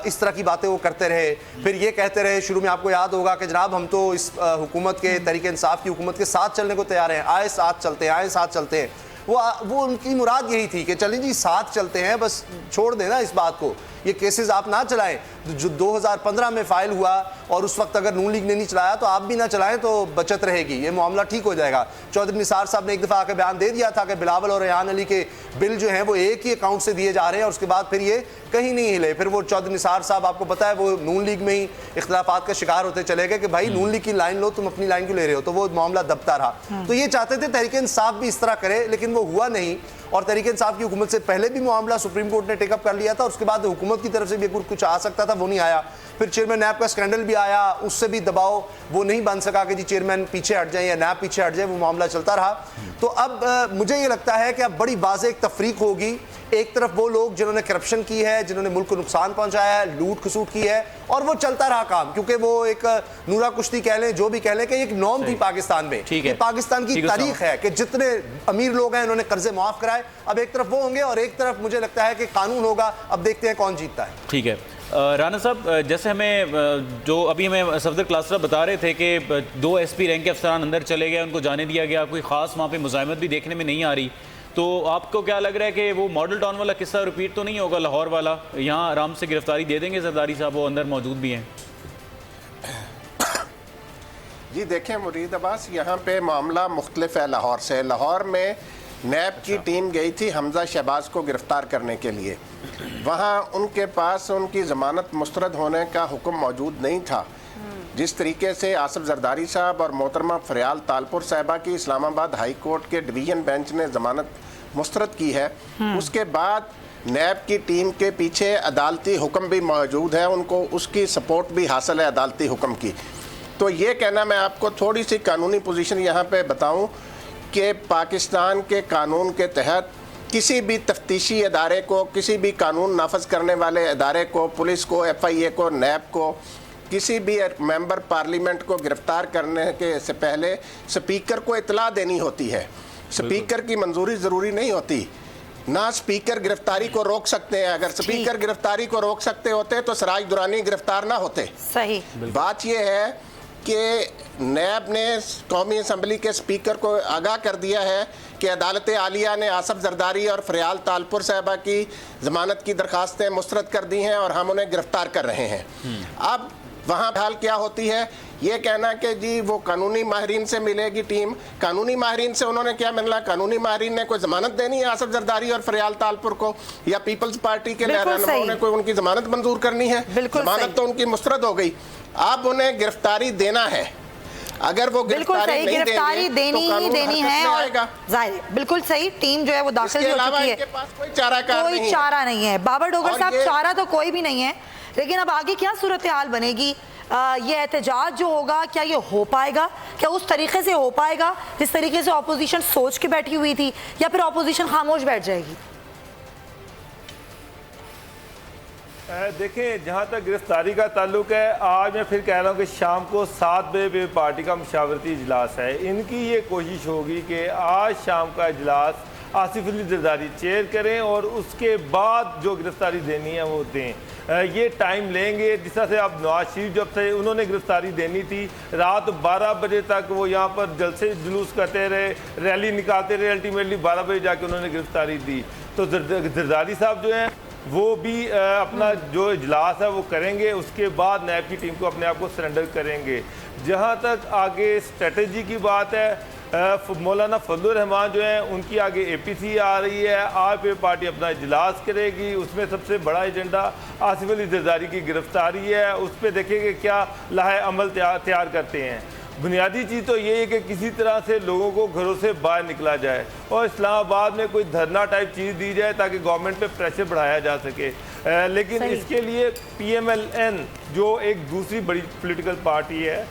इस तरह की बातें वो करते रहे। फिर ये कहते रहे, शुरू में आपको याद होगा कि जनाब हम तो इस हुकूमत के तहरीक इंसाफ की हुकूमत के साथ चलने को तैयार हैं, आए साथ चलते हैं, आए साथ चलते हैं। वो उनकी मुराद यही थी कि चलिए जी साथ चलते हैं, बस छोड़ देना इस बात को, ये केसेस आप ना चलाएं जो 2015 में फाइल हुआ, और उस वक्त अगर नून लीग ने नहीं चलाया तो आप भी ना चलाएं तो बचत रहेगी, ये मामला ठीक हो जाएगा। चौधरी निसार साहब ने एक दफ़ा आकर बयान दे दिया था कि बिलावल और रेहान अली के बिल जो हैं वो एक ही अकाउंट से दिए जा रहे हैं, और उसके बाद फिर ये कहीं नहीं हिले। फिर वो चौधरी निसार साहब, आपको पता है, वो नून लीग में ही इख्तिलाफात का शिकार होते चले गए कि भाई नून लीग की लाइन लो, तुम अपनी लाइन क्यों ले रहे हो, तो वो मामला दबता रहा। तो ये चाहते थे तहरीक इंसाफ भी इस तरह करे, लेकिन वो हुआ नहीं। और तहरीक इंसाफ की हुकूमत से पहले भी मामला सुप्रीम कोर्ट ने टेकअप कर लिया था, उसके बाद हुकूमत की तरफ से भी कुछ आ सकता था, वो नहीं आया। फिर चेयरमैन नैब का स्कैंडल भी आया, उससे भी दबाव वो नहीं बन सका कि जी चेयरमैन पीछे हट जाए या नैब पीछे हट जाए, वो मामला चलता रहा। तो अब मुझे ये लगता है कि अब बड़ी वाज़ेह एक तफरीक होगी। एक तरफ वो लोग जिन्होंने करप्शन की है, जिन्होंने मुल्क को नुकसान पहुंचाया है, लूट खसूट की है, और वो चलता रहा काम, क्योंकि वो एक नूरा कुश्ती कह लें, जो भी कह लें, कि एक नॉर्म थी पाकिस्तान में। ये पाकिस्तान की तारीख है कि जितने अमीर लोग हैं उन्होंने कर्जे माफ कराए। अब एक तरफ वो होंगे और एक तरफ मुझे लगता है कि कानून होगा। अब देखते हैं कौन जीतता है। ठीक है राना साहब, जैसे हमें जो अभी हमें सफदर क्लासरा बता रहे थे कि 2 SP रैंक के अफसरान अंदर चले गए, उनको जाने दिया गया, कोई ख़ास वहाँ पे मुज़ाहिमत भी देखने में नहीं आ रही, तो आपको क्या लग रहा है कि वो मॉडल टाउन वाला किस्सा रिपीट तो नहीं होगा, लाहौर वाला? यहाँ आराम से गिरफ्तारी दे देंगे जरदारी साहब, वो अंदर मौजूद भी हैं? जी देखें मुरीद अब्बास, यहाँ पे मामला मुख्तलिफ है लाहौर से। लाहौर में नैब की टीम गई थी हमजा शहबाज को गिरफ्तार करने के लिए। वहाँ उनके पास उनकी ज़मानत मुस्तरद होने का हुक्म मौजूद नहीं था। जिस तरीके से आसिफ जरदारी साहब और मोहतरमा फरियाल तालपुर साहिबा की इस्लामाबाद हाई कोर्ट के डिवीज़न बेंच ने ज़मानत मुस्तरद की है, उसके बाद नैब की टीम के पीछे अदालती हुक्म भी मौजूद है, उनको उसकी सपोर्ट भी हासिल है अदालती हुक्म की। तो ये कहना, मैं आपको थोड़ी सी कानूनी पोजीशन यहाँ पे बताऊँ कि पाकिस्तान के कानून के तहत किसी भी तफ्तीशी अदारे को, किसी भी कानून नाफज करने वाले अदारे को, पुलिस को, FIA को, नैब को, किसी भी मेंबर पार्लियामेंट को गिरफ्तार करने के से पहले स्पीकर को इतला देनी होती है। स्पीकर की मंजूरी ज़रूरी नहीं होती। ना स्पीकर गिरफ्तारी को रोक सकते हैं। अगर स्पीकर गिरफ्तारी को रोक सकते होते तो सराज दुरानी गिरफ्तार ना होते। सही बात यह है कि नैब ने कौमी असम्बली के स्पीकर को आगाह कर दिया है कि अदालत आलिया ने आसिफ जरदारी और फरियाल तालपुर साहबा की ज़मानत की दरखास्तें मुस्तरद कर दी हैं और हम उन्हें गिरफ्तार कर रहे हैं। अब वहाँ हाल क्या होती है, ये कहना कि जी वो कानूनी माहिरीन से मिलेगी टीम, कानूनी माहिरीन से उन्होंने क्या मिलना? कानूनी माहिरीन ने कोई ज़मानत देनी है आसिफ जरदारी और फरियाल तालपुर को, या पीपल्स पार्टी के रहनुमाओं ने कोई उनकी ज़मानत मंजूर करनी है? ज़मानत तो उनकी मुस्तरद हो गई, अब उन्हें गिरफ्तारी देना है। अगर वो गिरफ्तारी देनी ही देनी है, और जाहिर बिल्कुल सही, टीम जो है वो दाखिल हो चुकी है, कोई चारा नहीं है। बाबर डोगर साहब, चारा तो कोई भी नहीं है, लेकिन अब आगे क्या सूरत हाल बनेगी? ये एहतजाज जो होगा, क्या ये हो पाएगा? क्या उस तरीके से हो पाएगा जिस तरीके से ऑपोजिशन सोच के बैठी हुई थी, या फिर ऑपोजिशन खामोश बैठ जाएगी? देखें, जहाँ तक गिरफ्तारी का ताल्लुक है, आज मैं फिर कह रहा हूँ कि शाम को 7 बजे पार्टी का मशावरती इजलास है। इनकी ये कोशिश होगी कि आज शाम का इजलास आसिफ अली जरदारी चेयर करें और उसके बाद जो गिरफ्तारी देनी है वो दें। ये टाइम लेंगे। जिस तरह से आप नवाज शरीफ जब से उन्होंने गिरफ्तारी देनी थी, रात 12 बजे तक वो यहाँ पर जलसे जुलूस करते रहे, रैली निकालते रहे, अल्टीमेटली 12 बजे जाके उन्होंने गिरफ्तारी दी। तो जरदारी साहब जो हैं वो भी अपना जो इजलास है वो करेंगे, उसके बाद नैब की टीम को अपने आप को सरेंडर करेंगे। जहाँ तक आगे स्ट्रेटजी की बात है, मौलाना फजलुर रहमान जो हैं उनकी आगे APC आ रही है, AFP पार्टी अपना इजलास करेगी, उसमें सबसे बड़ा एजेंडा आसिफ अली जरदारी की गिरफ्तारी है। उस पर देखेंगे क्या लाहे अमल तैयार करते हैं। बुनियादी चीज़ तो ये है कि किसी तरह से लोगों को घरों से बाहर निकला जाए और इस्लामाबाद में कोई धरना टाइप चीज़ दी जाए ताकि गवर्नमेंट पे प्रेशर बढ़ाया जा सके। लेकिन इसके लिए PMLN जो एक दूसरी बड़ी पॉलिटिकल पार्टी है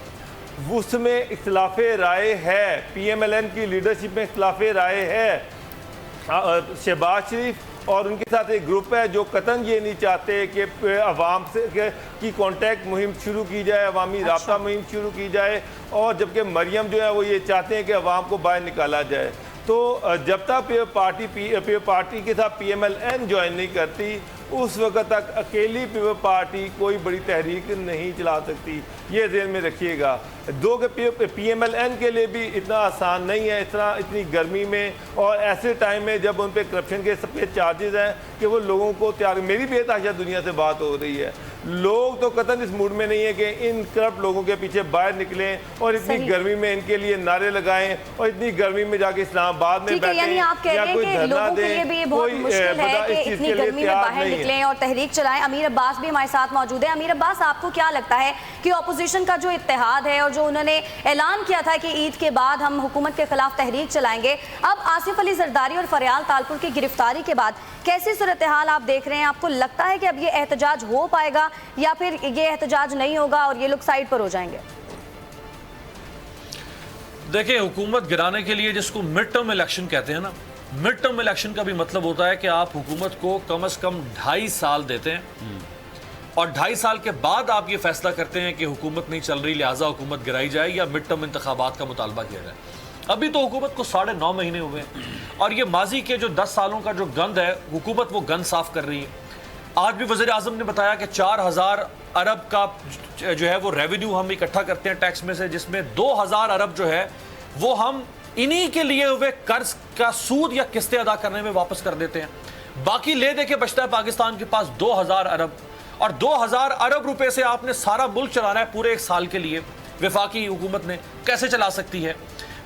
उसमें इख्तिलाफ राय है, PMLN की लीडरशिप में इख्तिलाफ राय है। शहबाज शरीफ और उनके साथ एक ग्रुप है जो कतन ये नहीं चाहते कि अवाम से की कॉन्टैक्ट मुहिम शुरू की जाए, अवामी राब्ता मुहिम शुरू की जाए, और जबकि मरियम जो है वो ये चाहते हैं कि अवाम को बाहर निकाला जाए। तो जब तक पार्टी के साथ PMLN ज्वाइन नहीं करती उस वक्त तक अकेली पार्टी कोई बड़ी तहरीक नहीं चला सकती, ये ध्यान में रखिएगा। दो के PMLN के लिए भी इतना आसान नहीं है इतनी गर्मी में और ऐसे टाइम में जब उन पे करप्शन के सफेद चार्जेस हैं कि वो लोगों को तैयार। मेरी बेतहाशा दुनिया से बात हो रही है, लोग तो कतई इस मूड में नहीं है कि इन करप्ट लोगों के पीछे बाहर निकलें और इतनी गर्मी में इनके लिए नारे लगाएं और इतनी गर्मी में जाके इस्लामाबाद में बैठें या कोई धरना दें, कोई बता इस चीज़ के लिए तैयार नहीं निकलें और तहरीक चलाएं। अमीर अब्बास भी हमारे साथ मौजूद है। अमीर अब्बास, आपको क्या लगता है कि ऑपोजिशन का जो इत्तेहाद है और जो उन्होंने ऐलान किया था कि ईद के बाद हम हुकूमत के खिलाफ तहरीक चलाएंगे, अब आसिफ अली जरदारी और फरियाल तालपुर की गिरफ्तारी के बाद कैसी सूरत हाल आप देख रहे हैं? आपको लगता है कि अब ये एहतजाज हो पाएगा या फिर ये एहतजाज नहीं होगा और ये लोग साइड पर हो जाएंगे? देखिए, हुकूमत गिराने के लिए जिसको मिड टर्म इलेक्शन कहते हैं ना, मिड टर्म इलेक्शन का भी मतलब होता है कि आप हुकूमत को कम से कम 2.5 साल देते हैं और 2.5 साल के बाद आप ये फैसला करते हैं कि हुकूमत नहीं चल रही लिहाजा हुकूमत गिराई जाए या मिड टर्म इंतखाबात का मुतालबा किया जाए। अभी तो हुकूमत को 9.5 महीने हुए हैं और ये माजी के जो 10 सालों का जो गंद है, हुकूमत वो गंद साफ कर रही है। आज भी वज़ीर आज़म ने बताया कि 4,000 अरब का जो है वो रेवेन्यू हम इकट्ठा करते हैं टैक्स में से, जिसमें 2,000 अरब जो है वो हम इन्हीं के लिए हुए कर्ज का सूद या किस्तें अदा करने में वापस कर देते हैं। बाकी ले दे के बचता है पाकिस्तान के पास 2,000 अरब, और 2,000 अरब रुपए से आपने सारा मुल्क चलाना है पूरे 1 साल के लिए। वफाकी हुकूमत ने कैसे चला सकती है?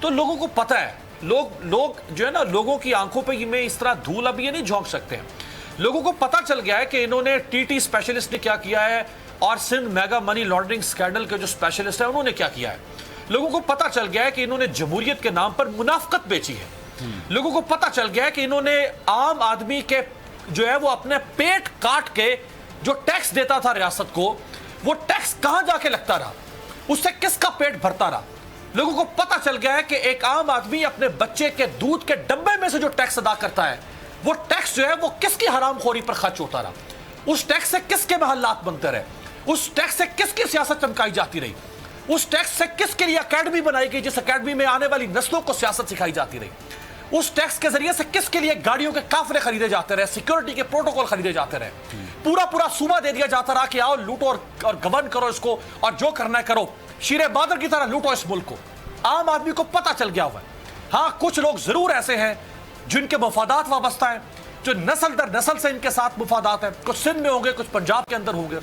तो लोगों को पता है, लोग जो है ना, लोगों की आंखों पे में इस तरह धूल अब ये नहीं झोंक सकते हैं। लोगों को पता चल गया है कि इन्होंने TT स्पेशलिस्ट ने क्या किया है और Sindh mega money laundering scandal के जो स्पेशलिस्ट है उन्होंने क्या किया है। लोगों को पता चल गया है कि इन्होंने जमहूरियत के नाम पर मुनाफकत बेची है। लोगों को पता चल गया है कि इन्होंने आम आदमी के जो है वो अपने पेट काट के जो टैक्स देता था रियासत को, वो टैक्स कहां जाके लगता रहा, उससे किसका पेट भरता रहा। लोगों को पता चल गया है कि एक आम आदमी अपने बच्चे के दूध के डब्बे में से जो टैक्स अदा करता है, वो टैक्स जो है वो किसकी हरामखोरी पर खर्च होता रहा, उस टैक्स से किसके महल्लात बनते रहे, उस टैक्स से किसकी सियासत चमकाई जाती रही, उस टैक्स से किसके लिए अकेडमी बनाई गई जिस अकेडमी में आने वाली नस्लों को सियासत सिखाई जाती रही, उस टैक्स के जरिए से किसके लिए गाड़ियों के काफिले खरीदे जाते रहे, सिक्योरिटी के प्रोटोकॉल खरीदे जाते रहे, पूरा सूबा दे दिया जाता रहा कि आओ लूटो और गवर्न करो इसको और जो करना है करो, शीरे बादल की तरह लूटो इस मुल्क को। आम आदमी को पता चल गया हुआ है। हाँ, कुछ लोग जरूर ऐसे हैं जिनके मफादात वाबस्ता है, जो नस्ल दर नस्ल से इनके साथ मुफादात है, कुछ सिंध में होंगे, कुछ पंजाब के अंदर होंगे।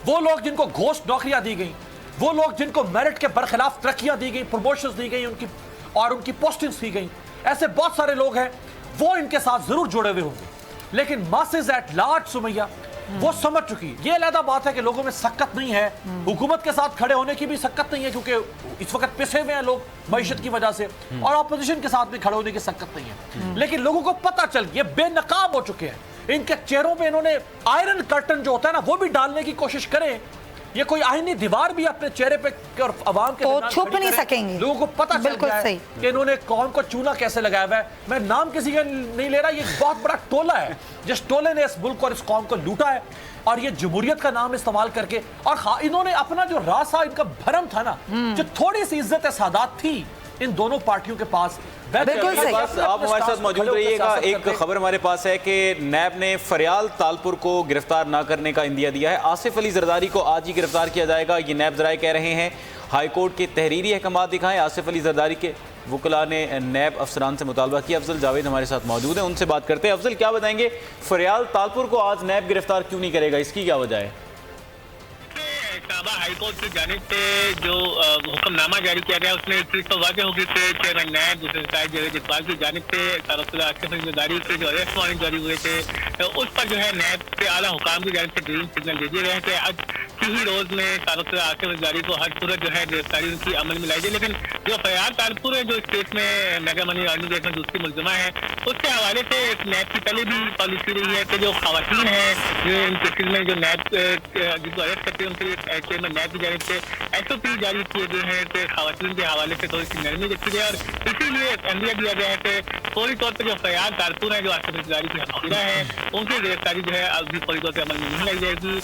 वो लोग जिनको घोस्ट नौकरियां दी गई, वो लोग जिनको मेरिट के बरखिलाफ तरक्कियां दी गई, प्रमोशंस दी गई उनकी पोस्टिंग्स दी गई, ऐसे बहुत सारे लोग हैं, वो इनके साथ जरूर जुड़े हुए होंगे। लेकिन मासेज एट लार्ज सुमैया वो समझ चुकी। ये अलग बात है कि लोगों में सक्कत नहीं है, हुकूमत के साथ खड़े होने की भी सक्कत नहीं है क्योंकि इस वक्त पिसे हुए हैं लोग मईशत की वजह से, और अपोजिशन के साथ भी खड़े होने की सक्कत नहीं है। लेकिन लोगों को पता चल, ये बेनकाब हो चुके हैं, इनके चेहरों पे इन्होंने आयरन कर्टन जो होता है ना वो भी डालने की कोशिश करें। ये कोई आईनी दीवार भी अपने चेहरे पे और आवाम के तो छुप नहीं सकेंगे। लोगों को पता चल गया है कि इन्होंने कौन को चूना कैसे लगाया हुआ है। मैं नाम किसी का नहीं ले रहा, ये बहुत बड़ा टोला है जिस टोले ने इस मुल्क और इस कौम को लूटा है, और ये जमहूरियत का नाम इस्तेमाल करके, और इन्होंने अपना जो रासा इनका भरम था ना, जो थोड़ी सी इज्जत सादात थी इन दोनों पार्टियों के पास। बिल्कुल सही। आप हमारे साथ मौजूद रहिएगा। एक खबर हमारे पास है कि नैब ने फरियाल तालपुर को गिरफ्तार न करने का इंदिया दिया है। आसिफ अली जरदारी को आज ही गिरफ्तार किया जाएगा, ये नैब जराए कह रहे हैं। हाईकोर्ट के तहरीरी अहकाम दिखाएं। आसिफ अली जरदारी के वकला ने नैब अफसरान से मुतालबा किया। अफजल जावेद हमारे साथ मौजूद हैं, उनसे बात करते हैं। अफजल, क्या बताएंगे, फरियाल तालपुर को आज नैब गिरफ्तार क्यों नहीं करेगा, इसकी क्या वजह है? हाईकोर्ट की जानिब से जो हुक्मनामा जारी किया गया उसमें एक चीज तो वाज़ेह होगी कि चेयरमैन नैब दूसरे साइड जवेद इकबाल की जानिब से आसिफ अली जरदारी के जो अरेस्ट वारंट जारी हुए थे, उस पर जो है नैब के आला हुकाम की जानिब से ग्रीन सिग्नल दे दिए गए हैं कि आज की ही रोज में साबिक आसिफ जरदारी को हर सूरत जो है गिरफ्तारी उनकी अमल में लाई जाए। लेकिन जो फयाज तालपुर है जो इस केस में मेगा मनी लॉन्ड्रिंग केस में दूसरी मुलजमा है, उसके हवाले से नैब की पहले भी पॉलिसी रही है कि जो खवातीन हैं जो इन केसेज में जो नैब जिसको अरेस्ट करते हैं उनके लिए नैब की जानिब से SOP जारी किए गए हैं कि खवातीन के हवाले से थोड़ी सी नरमी रखी जाए और इसीलिए अहमियत दिया गया है कि फौरी तौर पर जो फयाज तालपुर है जो आसिफ जरदारी की हमशीरा है उनकी गिरफ्तारी जो है अभी फौरी तौर पर अमल में नहीं लाई जाएगी।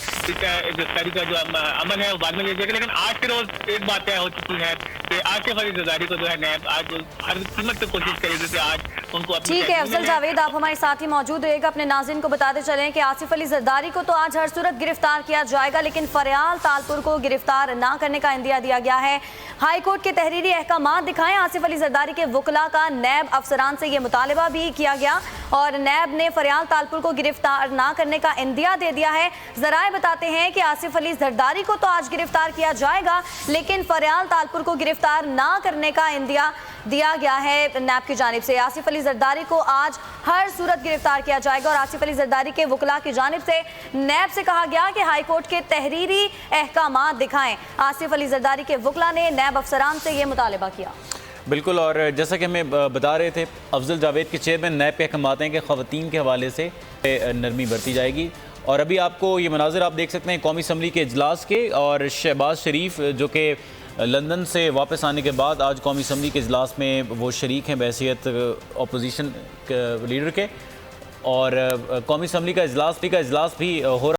गिरफ्तारी का जो अमल है वो बाद में लिया जाएगा। लेकिन आज के रोज एक बात तय हो चुकी है कि आसिफ अली जरदारी को जो है नैब आज हर कीमत पे कोशिश करेगी कि आज उनको। ठीक है अफजल जावेद, आप हमारे साथ ही मौजूद रहेगा। अपने नाज़रीन को बताते चलें कि आसिफ अली जरदारी को तो आज हर सूरत गिरफ्तार किया जाएगा, लेकिन फरयाल तालपुर को गिरफ्तार ना करने का इंदिया दिया गया है। हाई कोर्ट के तहरीरी अहकामात दिखाएं। आसिफ अली जरदारी के वकला का नैब अफसरान से ये मुतालबा भी किया गया और नैब ने फरयाल तालपुर को गिरफ्तार ना करने का इंदिया दे दिया है। जराए बताते हैं कि आसिफ अली जरदारी को तो आज गिरफ्तार किया जाएगा, लेकिन फरयाल तालपुर को गिरफ्तार ना करने का इंदिया दिया गया है नैब की जानिब से। आसिफ अली जरदारी को आज हर सूरत गिरफ्तार किया जाएगा और आसिफ अली जरदारी के वकला की जानिब से नैब से कहा गया कि हाई कोर्ट के तहरीरी अहकामात दिखाएं। आसिफ अली जरदारी के वकला ने नैब अफसरान से यह मुतालबा किया। बिल्कुल, और जैसा कि हमें बता रहे थे अफजल जावेद के चेयरमैन नैब के अहकामात हैं कि ख़वातीन के हवाले से नरमी बरती जाएगी। और अभी आपको ये मनाज़िर आप देख सकते हैं कौमी असम्बली के इजलास के, और शहबाज शरीफ जो कि लंदन से वापस आने के बाद आज कौमी असम्बली के इजलास में वो शरीक हैं बहैसियत अपोजिशन लीडर के, और कौमी असम्बली का इजलास भी हो रहा